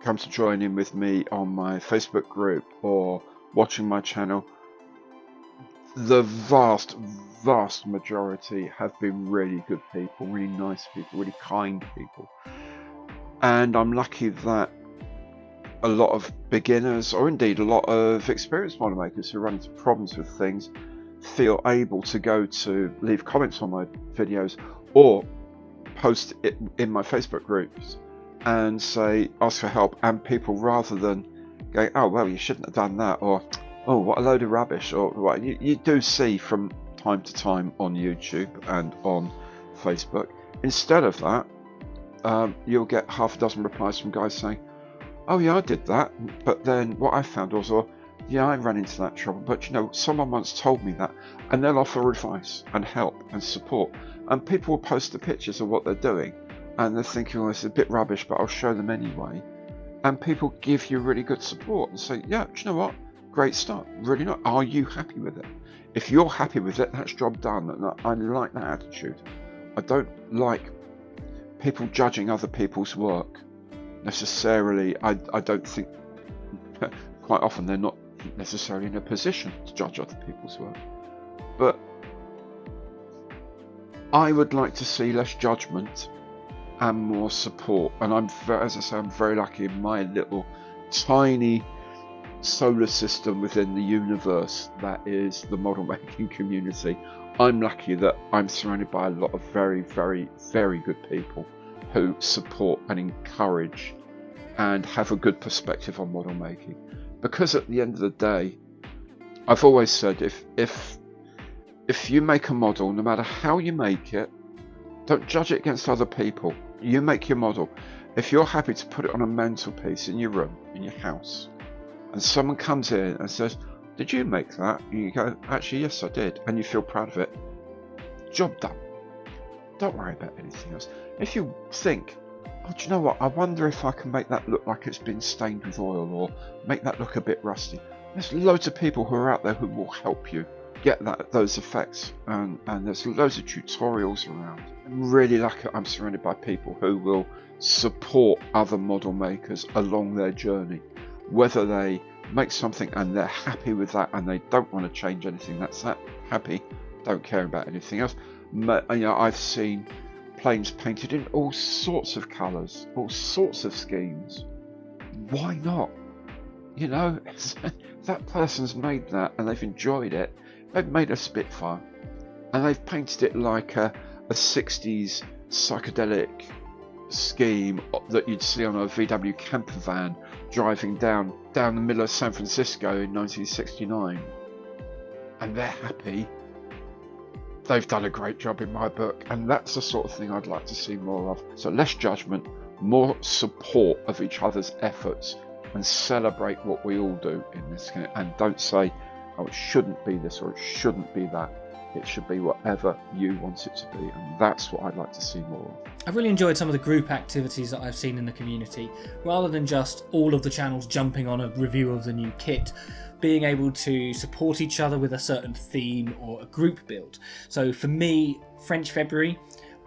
come to join in with me on my Facebook group or watching my channel, the vast majority have been really good people, really nice people, really kind people. And I'm lucky that a lot of beginners, or indeed a lot of experienced model makers who run into problems with things, feel able to go to leave comments on my videos or post it in my Facebook groups and say, ask for help, and people, rather than going, oh well, you shouldn't have done that, or oh, what a load of rubbish, or what you do see from time to time on YouTube and on Facebook, instead of that, you'll get half a dozen replies from guys saying, oh yeah, I did that, but then what I found was, or yeah, I ran into that trouble, but someone once told me that, and they'll offer advice and help and support, and people will post the pictures of what they're doing, and they're thinking, oh, it's a bit rubbish, but I'll show them anyway, and people give you really good support and say, yeah, do you know what, great start, really not, are you happy with it? If you're happy with it, that's job done. And I like that attitude. I don't like people judging other people's work necessarily. I don't think, quite often they're not necessarily in a position to judge other people's work, but I would like to see less judgment and more support. And as I say, I'm very lucky in my little tiny solar system within the universe that is the model making community. I'm lucky that I'm surrounded by a lot of very, very, very good people who support and encourage and have a good perspective on model making. Because at the end of the day, I've always said, if you make a model, no matter how you make it, don't judge it against other people. You make your model. If you're happy to put it on a mantelpiece in your room, in your house, and someone comes in and says, did you make that? And you go, actually, yes, I did. And you feel proud of it. Job done. Don't worry about anything else. If you think, oh, do you know what? I wonder if I can make that look like it's been stained with oil, or make that look a bit rusty. There's loads of people who are out there who will help you get those effects. And there's loads of tutorials around. I'm really lucky I'm surrounded by people who will support other model makers along their journey. Whether they make something and they're happy with that and they don't want to change anything, that's that, happy, don't care about anything else. I've seen planes painted in all sorts of colours, all sorts of schemes. Why not? You know, that person's made that and they've enjoyed it. They've made a Spitfire and they've painted it like a 60s psychedelic scheme that you'd see on a VW camper van driving down the middle of San Francisco in 1969. And they're happy. They've done a great job in my book, and that's the sort of thing I'd like to see more of. So less judgment, more support of each other's efforts, and celebrate what we all do in this, and don't say, oh, it shouldn't be this or it shouldn't be that. It should be whatever you want it to be, and that's what I'd like to see more of. I've really enjoyed some of the group activities that I've seen in the community, rather than just all of the channels jumping on a review of the new kit, being able to support each other with a certain theme or a group build. So for me, French February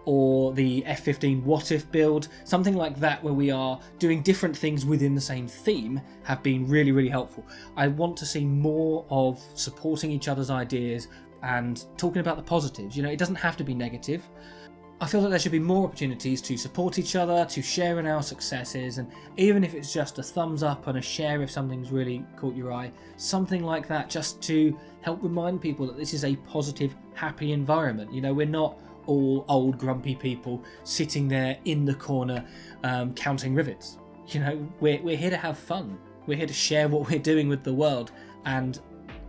or the F-15 What If build, something like that where we are doing different things within the same theme, have been really, really helpful. I want to see more of supporting each other's ideas and talking about the positives. You know, it doesn't have to be negative. I feel that there should be more opportunities to support each other, to share in our successes, and even if it's just a thumbs up and a share if something's really caught your eye, something like that, just to help remind people that this is a positive, happy environment. You know, we're not all old grumpy people sitting there in the corner counting rivets. You know, we're here to have fun. We're here to share what we're doing with the world, and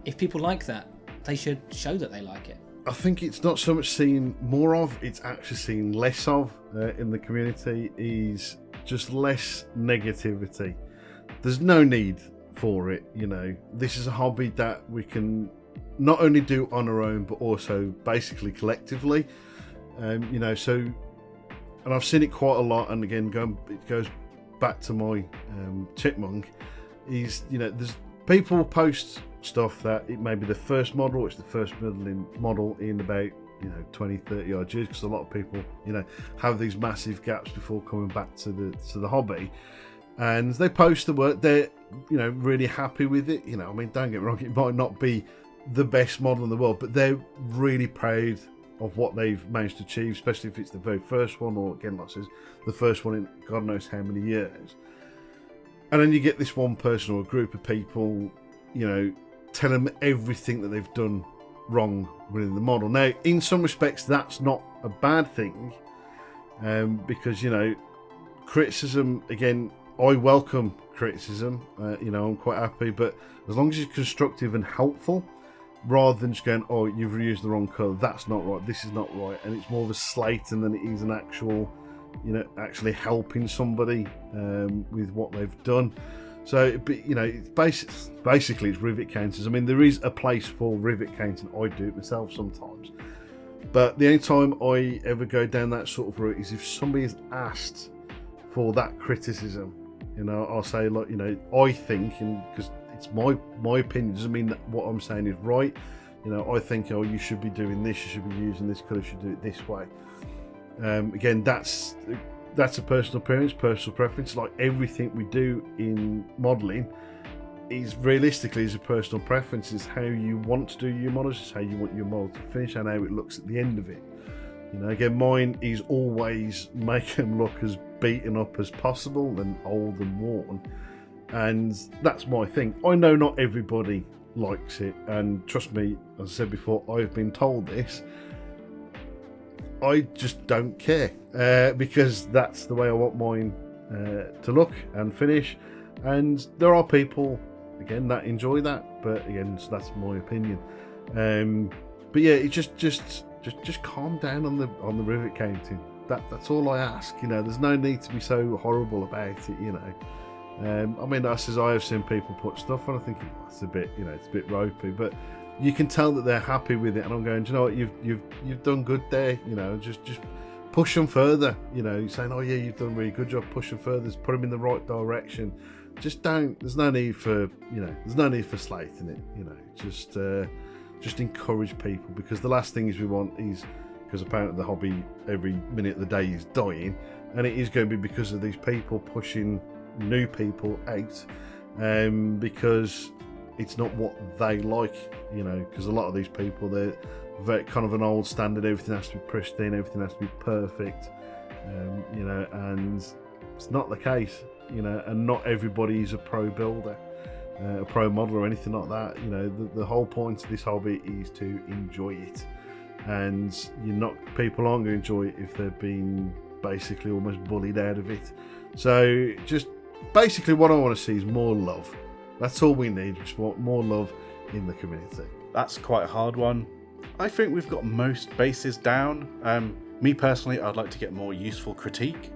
if people like that, they should show that they like it. I think it's not so much seeing more of, it's actually seeing less of in the community, is just less negativity. There's no need for it, you know. This is a hobby that we can not only do on our own, but also basically collectively. You know, so, and I've seen it quite a lot, and again, it goes back to my chipmunk, is, you know, there's people post stuff that it may be the first model, it's the first model in about, you know, 20, 30 odd years, because a lot of people, you know, have these massive gaps before coming back to the hobby, and they post the work, they're, you know, really happy with it. You know, I mean, don't get me wrong, it might not be the best model in the world, but they're really proud of what they've managed to achieve, especially if it's the very first one, or again, like I says, the first one in God knows how many years. And then you get this one person or a group of people, you know, telling them everything that they've done wrong within the model. Now, in some respects, that's not a bad thing, because, you know, criticism, again, I welcome criticism, you know, I'm quite happy, but as long as it's constructive and helpful, rather than just going, oh, you've reused the wrong colour, that's not right, this is not right, and it's more of a slating than it is an actual, you know, actually helping somebody with what they've done. So, you know, it's basically it's rivet counters. I mean, there is a place for rivet counting. I do it myself sometimes. But the only time I ever go down that sort of route is if somebody is asked for that criticism. You know, I'll say, like, you know, I think, and because it's my opinion, doesn't mean that what I'm saying is right. You know, I think, oh, you should be doing this, you should be using this colour, you should do it this way. Again, that's a personal appearance, personal preference. Like everything we do in modelling is realistically is a personal preference. It's how you want to do your models, it's how you want your model to finish, and how it looks at the end of it. You know, again, mine is always make them look as beaten up as possible and old and worn, and that's my thing. I know not everybody likes it, and trust me, as I said before, I've been told this. I just don't care, because that's the way I want mine to look and finish, and there are people, again, that enjoy that, but again, so that's my opinion. But yeah, it just calm down on the rivet counting. That's all I ask. You know, there's no need to be so horrible about it. You know, I mean, I have seen people put stuff on. I think it's a bit, you know, it's a bit ropey, but you can tell that they're happy with it, and I'm going, do you know what, you've done good there, you know, just push them further, you know, you're saying, oh yeah, you've done a really good job, push them further, put them in the right direction. Just don't, there's no need for slating it, you know, just encourage people, because the last things we want is, because apparently the hobby every minute of the day is dying, and it is going to be because of these people pushing new people out, because it's not what they like, you know, because a lot of these people, they're very kind of an old standard. Everything has to be pristine, everything has to be perfect, you know, and it's not the case, you know, and not everybody is a pro builder, a pro modeler or anything like that. You know, the whole point of this hobby is to enjoy it, and people aren't going to enjoy it if they're being basically almost bullied out of it. So just basically what I want to see is more love. That's all we need. Just want more love in the community. That's quite a hard one. I think we've got most bases down. Me personally, I'd like to get more useful critique,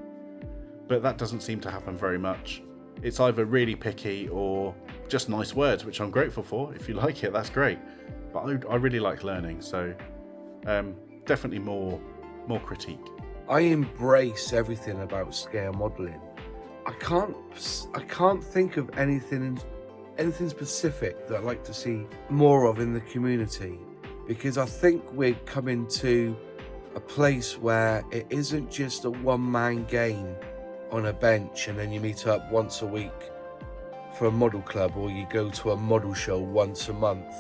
but that doesn't seem to happen very much. It's either really picky or just nice words, which I'm grateful for. If you like it, that's great. But I really like learning, so definitely more critique. I embrace everything about scale modelling. I can't think of anything specific that I'd like to see more of in the community, because I think we're coming to a place where it isn't just a one-man game on a bench and then you meet up once a week for a model club, or you go to a model show once a month.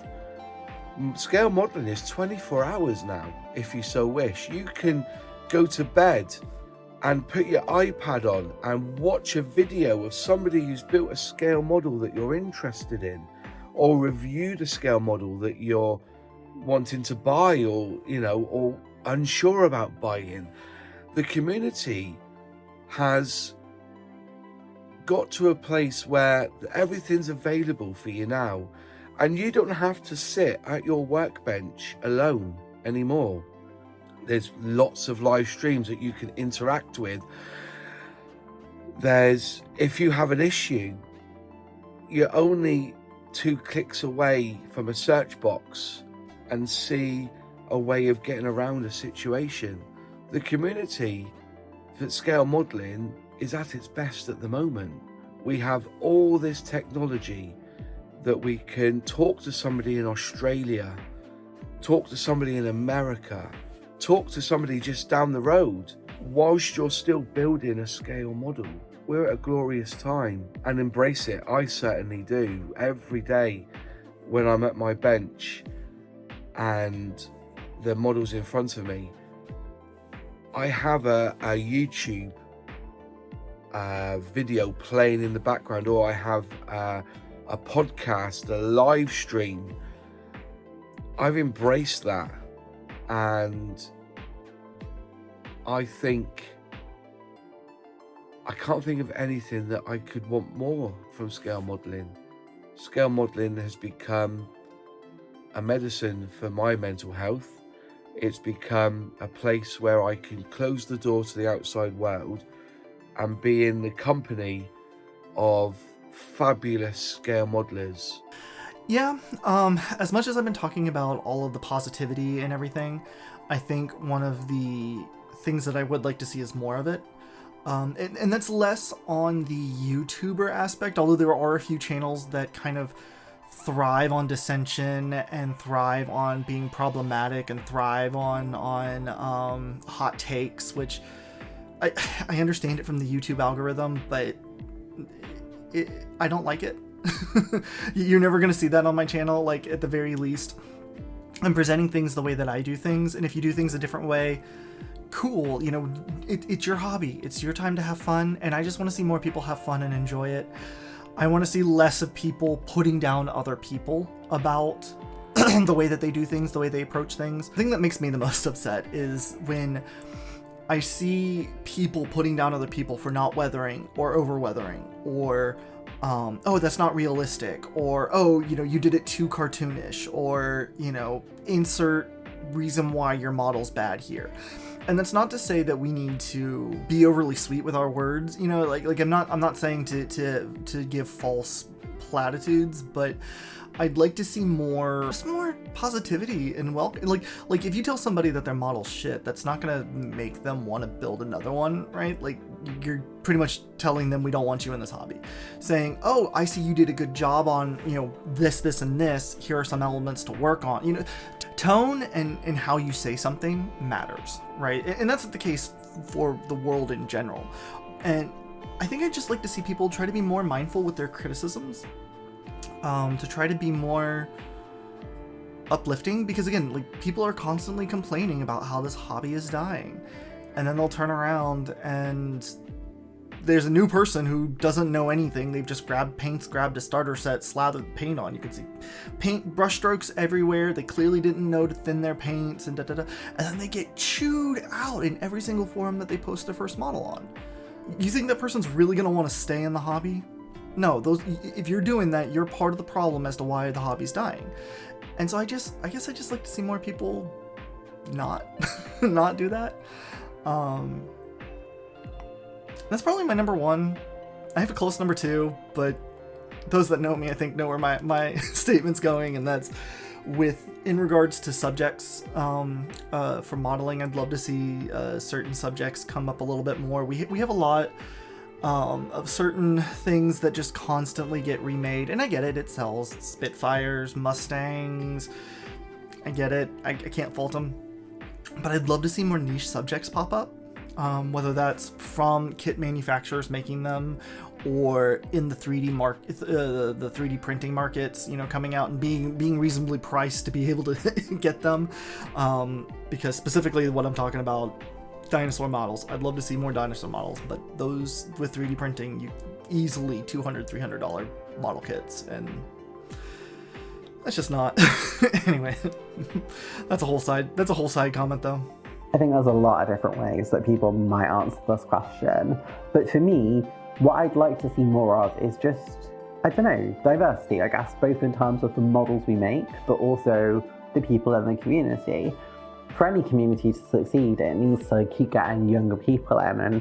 Scale modelling is 24 hours now, if you so wish. You can go to bed and put your iPad on and watch a video of somebody who's built a scale model that you're interested in, or reviewed a scale model that you're wanting to buy, or, you know, or unsure about buying. The community has got to a place where everything's available for you now, and you don't have to sit at your workbench alone anymore. There's lots of live streams that you can interact with. If you have an issue, you're only 2 clicks away from a search box and see a way of getting around a situation. The community for scale modelling is at its best at the moment. We have all this technology that we can talk to somebody in Australia, talk to somebody in America, talk to somebody just down the road whilst you're still building a scale model. We're at a glorious time, and embrace it. I certainly do. Every day when I'm at my bench and the model's in front of me, I have a YouTube video playing in the background, or I have a podcast, a live stream. I've embraced that, and I can't think of anything that I could want more from scale modelling. Scale modelling has become a medicine for my mental health. It's become a place where I can close the door to the outside world and be in the company of fabulous scale modelers. Yeah, as much as I've been talking about all of the positivity and everything, I think one of the things that I would like to see is more of it. And that's less on the YouTuber aspect, although there are a few channels that kind of thrive on dissension and thrive on being problematic and thrive on hot takes, which I understand it from the YouTube algorithm, but I don't like it. You're never going to see that on my channel. Like, at the very least, I'm presenting things the way that I do things, and if you do things a different way, cool. You know, it's your hobby, it's your time to have fun, and I just want to see more people have fun and enjoy it. I want to see less of people putting down other people about the way that they do things, the way they approach things. The thing that makes me the most upset is when I see people putting down other people for not weathering or over weathering, or oh, that's not realistic, or oh, you know, you did it too cartoonish, or, you know, insert reason why your model's bad here. And that's not to say that we need to be overly sweet with our words, you know, like I'm not saying to give false platitudes, but I'd like to see more positivity and welcome. Like if you tell somebody that their model's shit, that's not gonna make them want to build another one, right? Like, you're pretty much telling them we don't want you in this hobby. Saying, oh, I see you did a good job on, you know, this and this. Here are some elements to work on. You know, tone and how you say something matters, right? And that's the case for the world in general. And I think I'd just like to see people try to be more mindful with their criticisms. to try to be more uplifting, because again, like, people are constantly complaining about how this hobby is dying, and then they'll turn around and there's a new person who doesn't know anything. They've just grabbed a starter set, slathered paint on. You can see paint brush strokes everywhere. They clearly didn't know to thin their paints and and then they get chewed out in every single forum that they post their first model on. You think that person's really gonna want to stay in the hobby? No, if you're doing that, you're part of the problem as to why the hobby's dying. And so I guess I just like to see more people not not do that. That's probably my number one. I have a close number two, but those that know me, I think, know where my statement's going, and that's in regards to subjects for modeling. I'd love to see certain subjects come up a little bit more. We have a lot of certain things that just constantly get remade, and I get it. It sells Spitfires, Mustangs. I get it. I can't fault them, but I'd love to see more niche subjects pop up. Whether that's from kit manufacturers making them, or in the 3D the 3D printing markets, coming out and being reasonably priced to be able to get them. Because specifically what I'm talking about, dinosaur models. I'd love to see more dinosaur models, but those with 3D printing, you easily $200, $300 model kits, and that's just not. Anyway, that's a whole side comment though. I think there's a lot of different ways that people might answer this question. But for me, what I'd like to see more of is just, I don't know, diversity, I guess, both in terms of the models we make, but also the people in the community. For any community to succeed, it needs to keep getting younger people in. And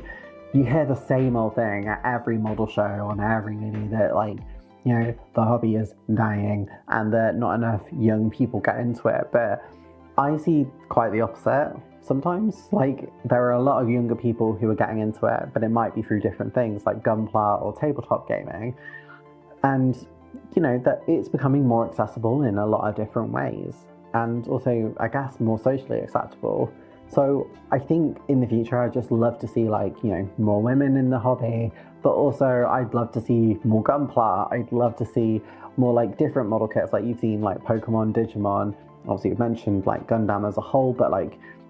you hear the same old thing at every model show, on every video, that the hobby is dying and that not enough young people get into it. But I see quite the opposite. Sometimes, there are a lot of younger people who are getting into it, but it might be through different things like Gunpla or tabletop gaming. And, that it's becoming more accessible in a lot of different ways. And also, I guess, more socially acceptable. So I think in the future, I'd just love to see, more women in the hobby, but also I'd love to see more Gunpla. I'd love to see more, different model kits, like you've seen, Pokemon, Digimon. Obviously, you've mentioned, Gundam as a whole, but,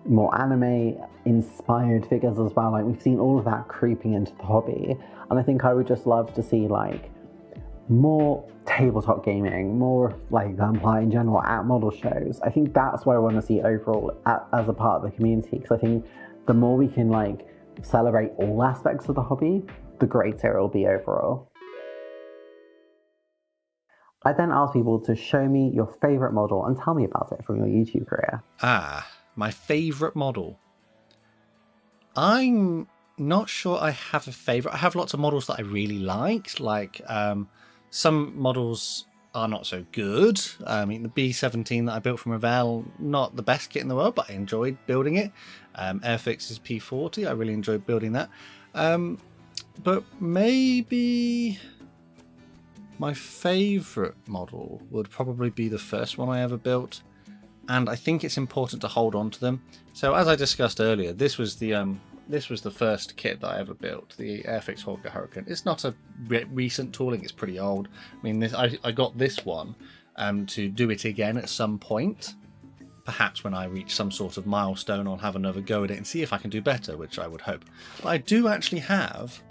more anime-inspired figures as well. We've seen all of that creeping into the hobby. And I think I would just love to see, more tabletop gaming, more, Gunpla in general at model shows. I think that's what I want to see overall as a part of the community, because I think the more we can, celebrate all aspects of the hobby, the greater it will be overall. I then asked people to show me your favourite model and tell me about it from your YouTube career. My favourite model. I'm not sure I have a favourite. I have lots of models that I really liked. Some models are not so good. I mean, the B-17 that I built from Revell, not the best kit in the world, but I enjoyed building it. Airfix's P40, I really enjoyed building that. But maybe my favourite model would probably be the first one I ever built. And I think it's important to hold on to them. So as I discussed earlier, this was the first kit that I ever built, the Airfix Hawker Hurricane. It's not a recent tooling; it's pretty old. I mean, I got this one to do it again at some point. Perhaps when I reach some sort of milestone, I'll have another go at it and see if I can do better, which I would hope. But I do actually have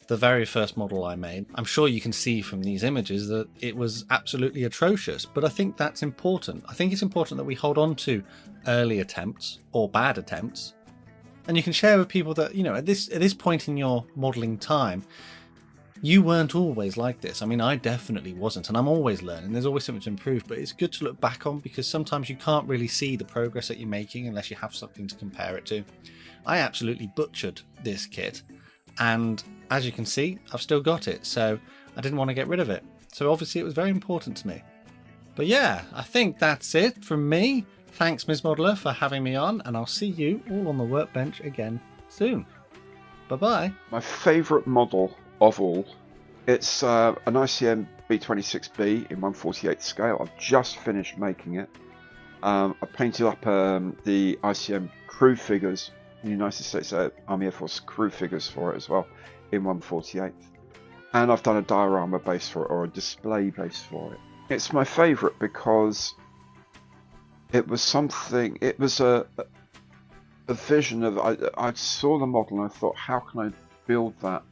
the very first model I made. I'm sure you can see from these images that it was absolutely atrocious, but I think that's important. I think it's important that we hold on to early attempts or bad attempts, and you can share with people that, at this point in your modeling time, you weren't always like this. I mean, I definitely wasn't, and I'm always learning. There's always something to improve, but it's good to look back on, because sometimes you can't really see the progress that you're making unless you have something to compare it to. I absolutely butchered this kit, and as you can see, I've still got it, so I didn't want to get rid of it. So obviously it was very important to me. But yeah, I think that's it from me. Thanks, Ms. Modeler, for having me on, and I'll see you all on the workbench again soon. Bye-bye. My favourite model of all, it's an ICM B26B in 1/48 scale. I've just finished making it. I painted up the ICM crew figures, the United States Army Air Force crew figures for it as well, in 1/48. and I've done a diorama base for it, or a display base for it. It's my favourite because it was something, it was a vision of, I saw the model and I thought, how can I build that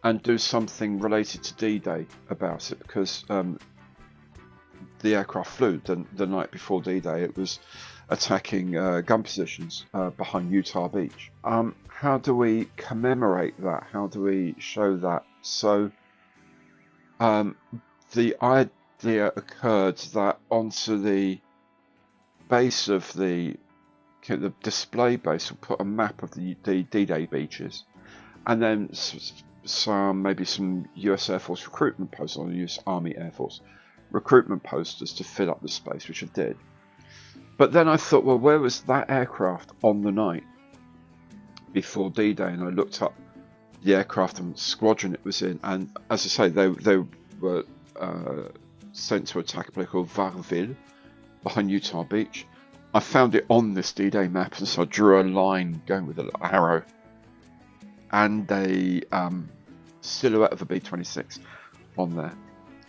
and do something related to D-Day about it, because the aircraft flew the night before D-Day. It was attacking gun positions behind Utah Beach. How do we commemorate that? How do we show that? So the idea occurred that onto the base of the display base will put a map of the D-Day beaches, and then maybe some US Air Force recruitment posters, or US Army Air Force recruitment posters to fill up the space, which I did. But then I thought, well, where was that aircraft on the night before D-Day? And I looked up the aircraft and squadron it was in, and as I say, they were sent to attack a place called Varville behind Utah Beach. I found it on this D-Day map, and so I drew a line going with an arrow and a silhouette of a B-26 on there.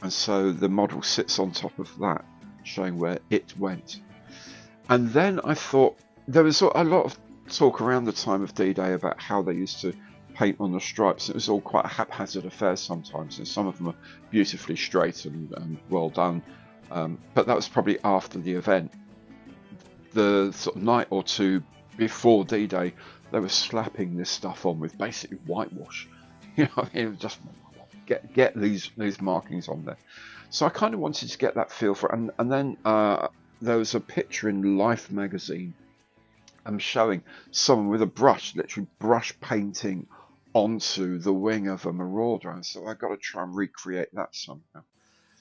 And so the model sits on top of that, showing where it went. And then I thought, there was a lot of talk around the time of D-Day about how they used to paint on the stripes. It was all quite a haphazard affair sometimes, and some of them are beautifully straight and well done. But that was probably after the event. The sort of night or two before D-Day, they were slapping this stuff on with basically whitewash. You know, it was just get these markings on there. So I kind of wanted to get that feel for it. And then there was a picture in Life magazine showing someone with a brush, literally brush painting onto the wing of a Marauder. And so I got to try and recreate that somehow.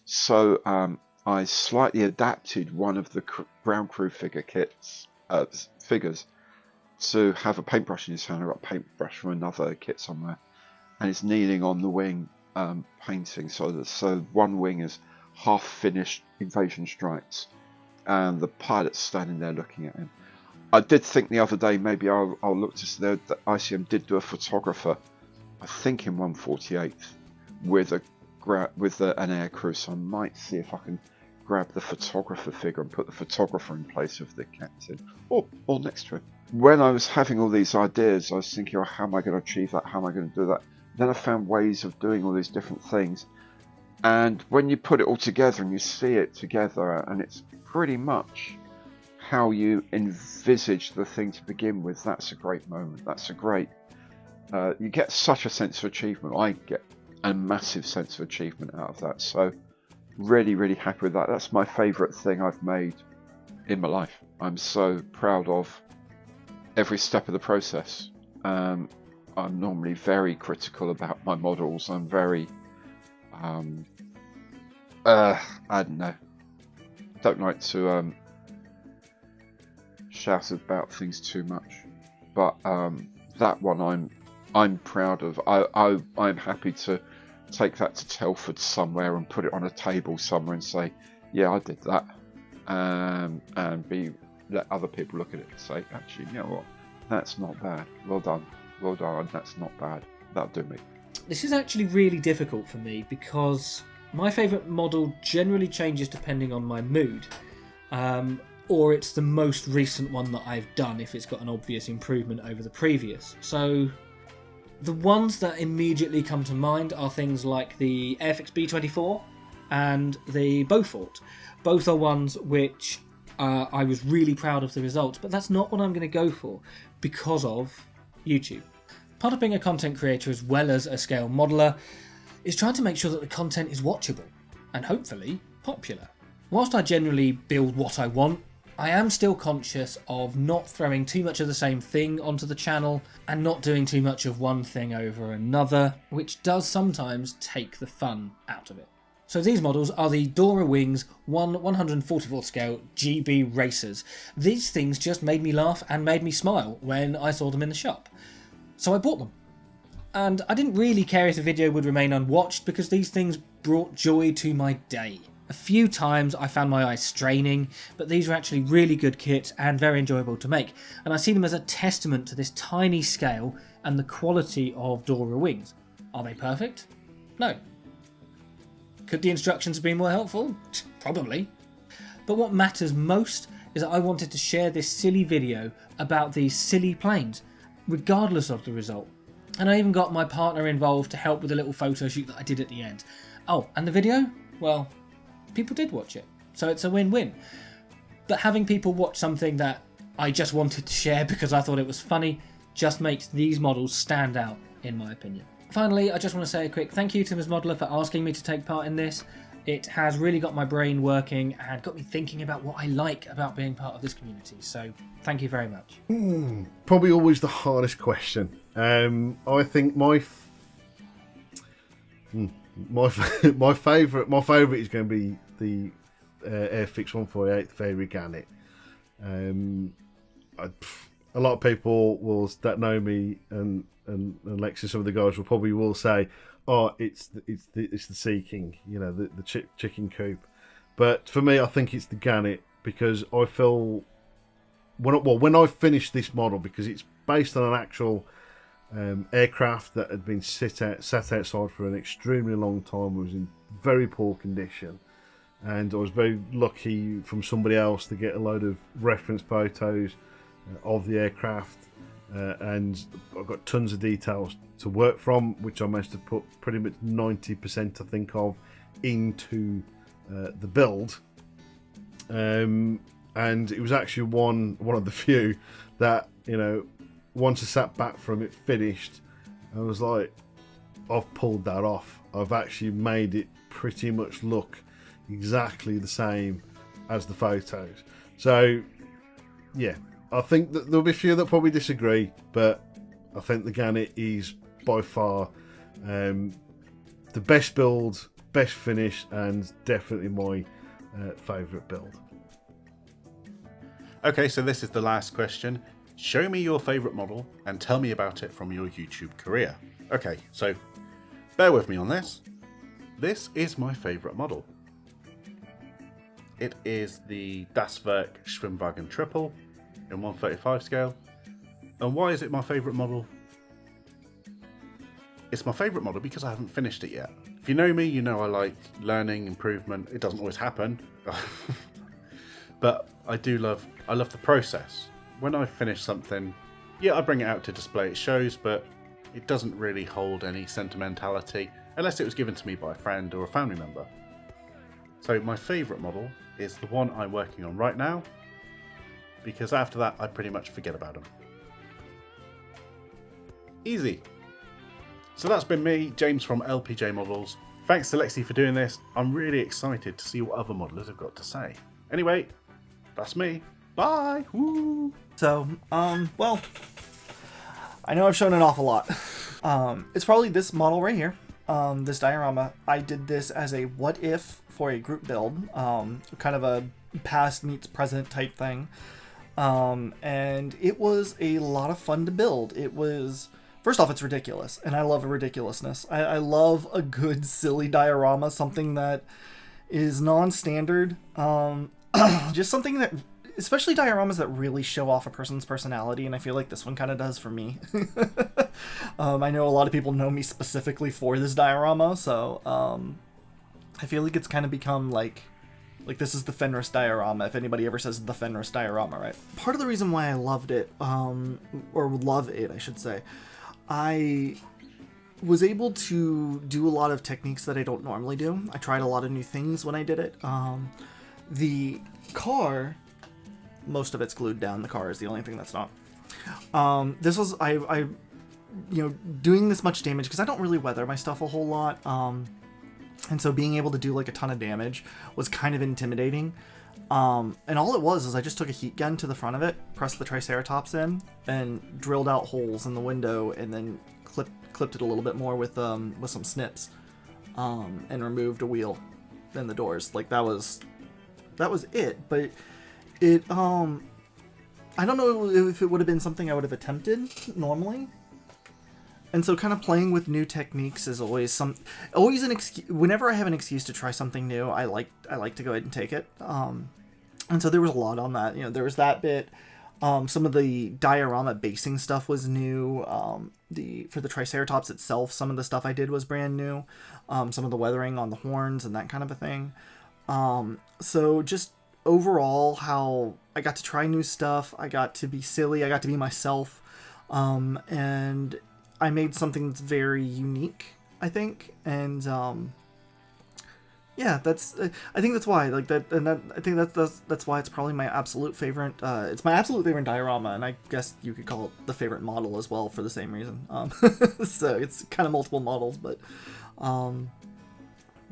So I slightly adapted one of the ground crew figures to have a paintbrush in his hand. I got a paintbrush from another kit somewhere, and he's kneeling on the wing painting. So one wing is half finished invasion stripes, and the pilot's standing there looking at him. I did think the other day maybe I'll look to see that ICM did do a photographer, I think in 148th, with an air crew. So I might see if I can grab the photographer figure and put the photographer in place of the captain, or next to him. When I was having all these ideas, I was thinking, oh, how am I going to achieve that? How am I going to do that? Then I found ways of doing all these different things. And when you put it all together and you see it together, and it's pretty much how you envisage the thing to begin with, that's a great moment. That's a great... you get such a sense of achievement. I get a massive sense of achievement out of that. So really, really happy with that. That's my favourite thing I've made in my life. I'm so proud of every step of the process. I'm normally very critical about my models. I'm very... I don't know. Don't like to shout about things too much, but that one I'm proud of. I'm happy to take that to Telford somewhere and put it on a table somewhere and say, yeah, I did that, and let other people look at it and say, actually, you know what, that's not bad. Well done, that's not bad. That'll do me. This is actually really difficult for me because my favourite model generally changes depending on my mood, or it's the most recent one that I've done if it's got an obvious improvement over the previous. So the ones that immediately come to mind are things like the Airfix B-24 and the Beaufort. Both are ones which I was really proud of the results, but that's not what I'm going to go for because of YouTube. Part of being a content creator as well as a scale modeler is trying to make sure that the content is watchable and hopefully popular. Whilst I generally build what I want, I am still conscious of not throwing too much of the same thing onto the channel and not doing too much of one thing over another, which does sometimes take the fun out of it. So these models are the Dora Wings 144th scale GB Racers. These things just made me laugh and made me smile when I saw them in the shop. So I bought them. And I didn't really care if the video would remain unwatched because these things brought joy to my day. A few times I found my eyes straining, but these were actually really good kits and very enjoyable to make. And I see them as a testament to this tiny scale and the quality of Dora Wings. Are they perfect? No. Could the instructions have been more helpful? Probably. But what matters most is that I wanted to share this silly video about these silly planes, regardless of the result. And I even got my partner involved to help with a little photo shoot that I did at the end. Oh, and the video? Well, people did watch it, so it's a win-win. But having people watch something that I just wanted to share because I thought it was funny just makes these models stand out, in my opinion. Finally, I just want to say a quick thank you to Ms. Modeler for asking me to take part in this. It has really got my brain working and got me thinking about what I like about being part of this community. So thank you very much. Probably always the hardest question. I think my favourite is going to be the Airfix 148 Fairy Gannet. A lot of people that know me and Lexi, some of the guys will say, "Oh, it's the Sea King, the chicken coop." But for me, I think it's the Gannet because I feel when I finish this model, because it's based on an actual aircraft that had been sat outside for an extremely long time. It was in very poor condition, and I was very lucky from somebody else to get a load of reference photos of the aircraft, and I've got tons of details to work from, which I managed to put pretty much 90% I think of into the build, and it was actually one of the few that once I sat back from it finished, I was like, I've pulled that off. I've actually made it pretty much look exactly the same as the photos. So yeah, I think that there'll be a few that probably disagree, but I think the Gannet is by far the best build, best finish, and definitely my favourite build. Okay, so this is the last question. Show me your favourite model and tell me about it from your YouTube career. Okay, so bear with me on this. This is my favourite model. It is the Das Werk Schwimmwagen Triple in 135 scale. And why is it my favourite model? It's my favourite model because I haven't finished it yet. If you know me, you know I like learning, improvement. It doesn't always happen. But I love the process. When I finish something, yeah, I bring it out to display its shows, but it doesn't really hold any sentimentality unless it was given to me by a friend or a family member. So my favourite model is the one I'm working on right now, because after that I pretty much forget about them. Easy. So that's been me, James from LPJ Models. Thanks to Lexi for doing this. I'm really excited to see what other modelers have got to say. Anyway, that's me. Bye! Woo! So, well, I know I've shown an awful lot. It's probably this model right here, this diorama. I did this as a what if for a group build, kind of a past meets present type thing. And it was a lot of fun to build. It was, first off, it's ridiculous, and I love ridiculousness. I love a good silly diorama, something that is non-standard, just something that, especially dioramas that really show off a person's personality, and I feel like this one kind of does for me. I know a lot of people know me specifically for this diorama, so I feel like it's kind of become like this is the Fenris diorama, if anybody ever says the Fenris diorama, right? Part of the reason why I loved it, or love it, I should say, I was able to do a lot of techniques that I don't normally do. I tried a lot of new things when I did it. The car, most of it's glued down. The car is the only thing that's not. This was, I doing this much damage, because I don't really weather my stuff a whole lot. And so being able to do like a ton of damage was kind of intimidating. And all it was is I just took a heat gun to the front of it, pressed the Triceratops in, and drilled out holes in the window, and then clipped it a little bit more with some snips, and removed a wheel and the doors. Like that was it. But it I don't know if it would have been something I would have attempted normally. And so kind of playing with new techniques is always an excuse. Whenever I have an excuse to try something new, I like to go ahead and take it. And so there was a lot on that. There was that bit. Some of the diorama basing stuff was new. For the Triceratops itself, some of the stuff I did was brand new. Some of the weathering on the horns and that kind of a thing. So just overall, how I got to try new stuff, I got to be silly, I got to be myself, and I made something that's very unique, I think, and yeah, I think that's why, like that, and I think that's why it's probably my absolute favorite. It's my absolute favorite diorama, and I guess you could call it the favorite model as well for the same reason. So it's kind of multiple models, but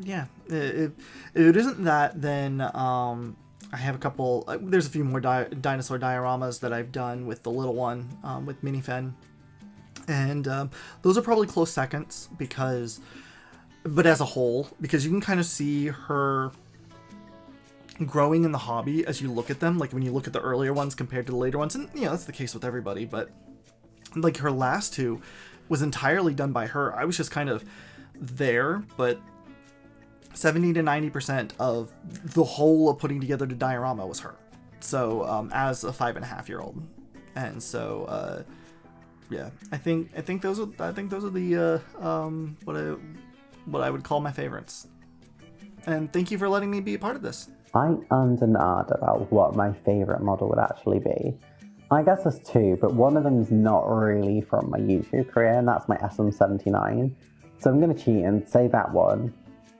yeah, if it isn't that, then I have a couple. There's a few more dinosaur dioramas that I've done with the little one, with Minifen, and those are probably close seconds but as a whole, because you can kind of see her growing in the hobby as you look at them, like when you look at the earlier ones compared to the later ones, and that's the case with everybody, but like her last two was entirely done by her. I was just kind of there, but 70 to 90% of the whole of putting together the diorama was her. So as a 5.5-year-old, and so yeah, I think those are the what I would call my favorites. And thank you for letting me be a part of this. I ummed and ahed about what my favourite model would actually be. I guess there's two, but one of them is not really from my YouTube career, and that's my SM79. So I'm going to cheat and say that one,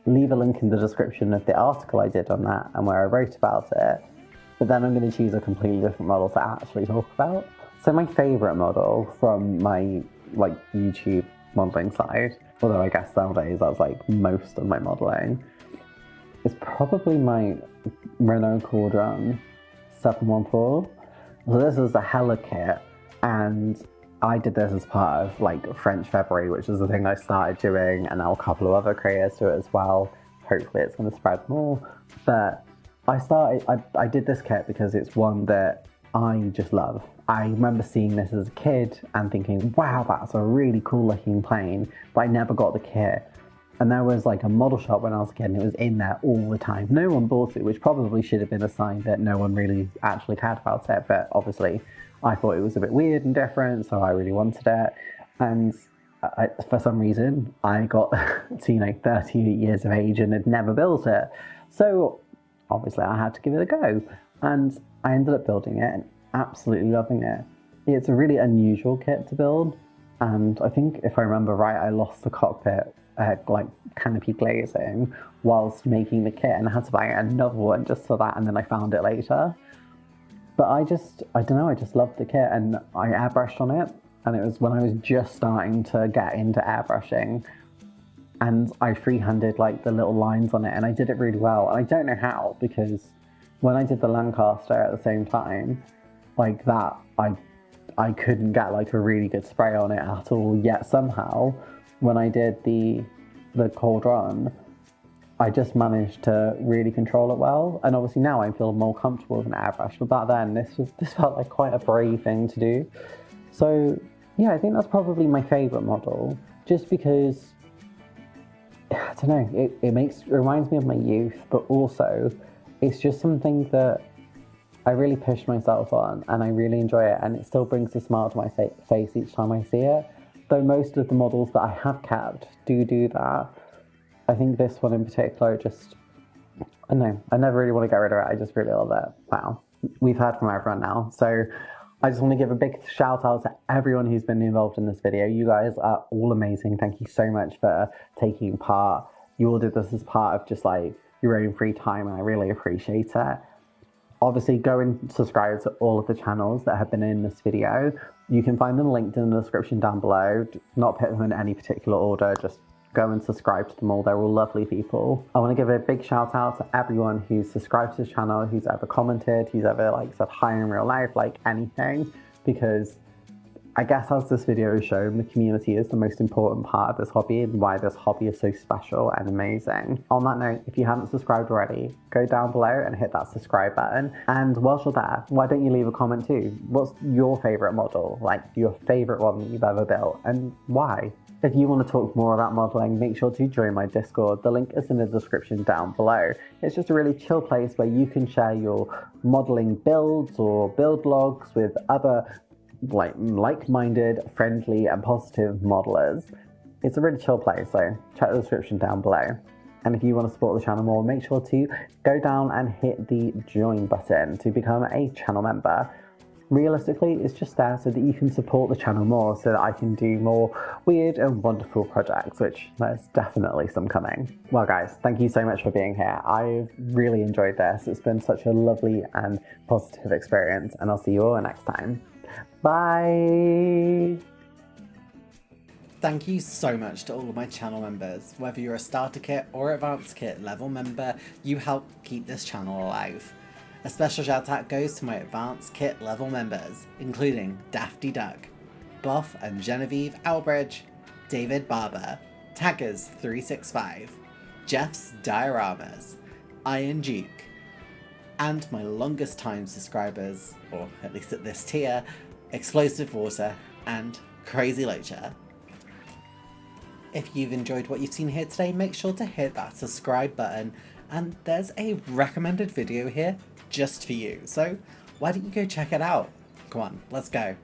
leave a link in the description of the article I did on that and where I wrote about it, but then I'm going to choose a completely different model to actually talk about. So my favourite model from my YouTube modelling side, although I guess nowadays that's like most of my modelling, is probably my Renault Cauldron 714. So this is the Hella kit, and I did this as part of like French February, which is the thing I started doing, and now a couple of other creators do it as well. Hopefully it's going to spread more. But I did this kit because it's one that I just love. I remember seeing this as a kid and thinking, wow, that's a really cool looking plane, but I never got the kit. And there was like a model shop when I was a kid, and it was in there all the time. No one bought it, which probably should have been a sign that no one really actually cared about it, but obviously I thought it was a bit weird and different, so I really wanted it. And for some reason, I got to 30 years of age and had never built it. So obviously I had to give it a go. And I ended up building it and absolutely loving it. It's a really unusual kit to build, and I think if I remember right, I lost the cockpit like canopy glazing whilst making the kit, and I had to buy another one just for that, and then I found it later. But I don't know, I just loved the kit, and I airbrushed on it, and it was when I was just starting to get into airbrushing, and I freehanded like the little lines on it, and I did it really well. And I don't know how, because when I did the Lancaster at the same time, like that, I couldn't get like a really good spray on it at all, yet somehow when I did the Cauldron, I just managed to really control it well. And obviously now I feel more comfortable with an airbrush, but back then this felt like quite a brave thing to do. So yeah, I think that's probably my favourite model, just because, I don't know, it reminds me of my youth, but also it's just something that I really pushed myself on, and I really enjoy it, and it still brings a smile to my face each time I see it. Though most of the models that I have kept do that. I think this one in particular, just, I don't know, I never really want to get rid of it. I just really love it. Wow. We've heard from everyone now. So I just want to give a big shout out to everyone who's been involved in this video. You guys are all amazing. Thank you so much for taking part. You all did this as part of just like your own free time, and I really appreciate it. Obviously, go and subscribe to all of the channels that have been in this video. You can find them linked in the description down below. Not put them in any particular order, just go and subscribe to them all. They're all lovely people. I want to give a big shout out to everyone who's subscribed to this channel, who's ever commented, who's ever like said hi in real life, like anything, because I guess as this video has shown, the community is the most important part of this hobby and why this hobby is so special and amazing. On that note, if you haven't subscribed already, go down below and hit that subscribe button. And whilst you're there, why don't you leave a comment too? What's your favourite model? Like your favourite one that you've ever built, and why? If you want to talk more about modelling, make sure to join my Discord. The link is in the description down below. It's just a really chill place where you can share your modelling builds or build logs with other like-minded, friendly and positive modelers. It's a really chill place, so check the description down below. And if you want to support the channel more, make sure to go down and hit the join button to become a channel member. Realistically, it's just there so that you can support the channel more, so that I can do more weird and wonderful projects, which there's definitely some coming. Well guys, thank you so much for being here. I've really enjoyed this. It's been such a lovely and positive experience, and I'll see you all next time. Bye! Thank you so much to all of my channel members. Whether you're a starter kit or advanced kit level member, you help keep this channel alive. A special shout out goes to my advanced kit level members, including Dafty Duck, Buff and Genevieve Albridge, David Barber, Taggers365, Jeff's Dioramas, Iron Duke, and my longest time subscribers, or at least at this tier, Explosive Water and Crazy Loacher. If you've enjoyed what you've seen here today, make sure to hit that subscribe button, and there's a recommended video here just for you, so why don't you go check it out? Come on, let's go.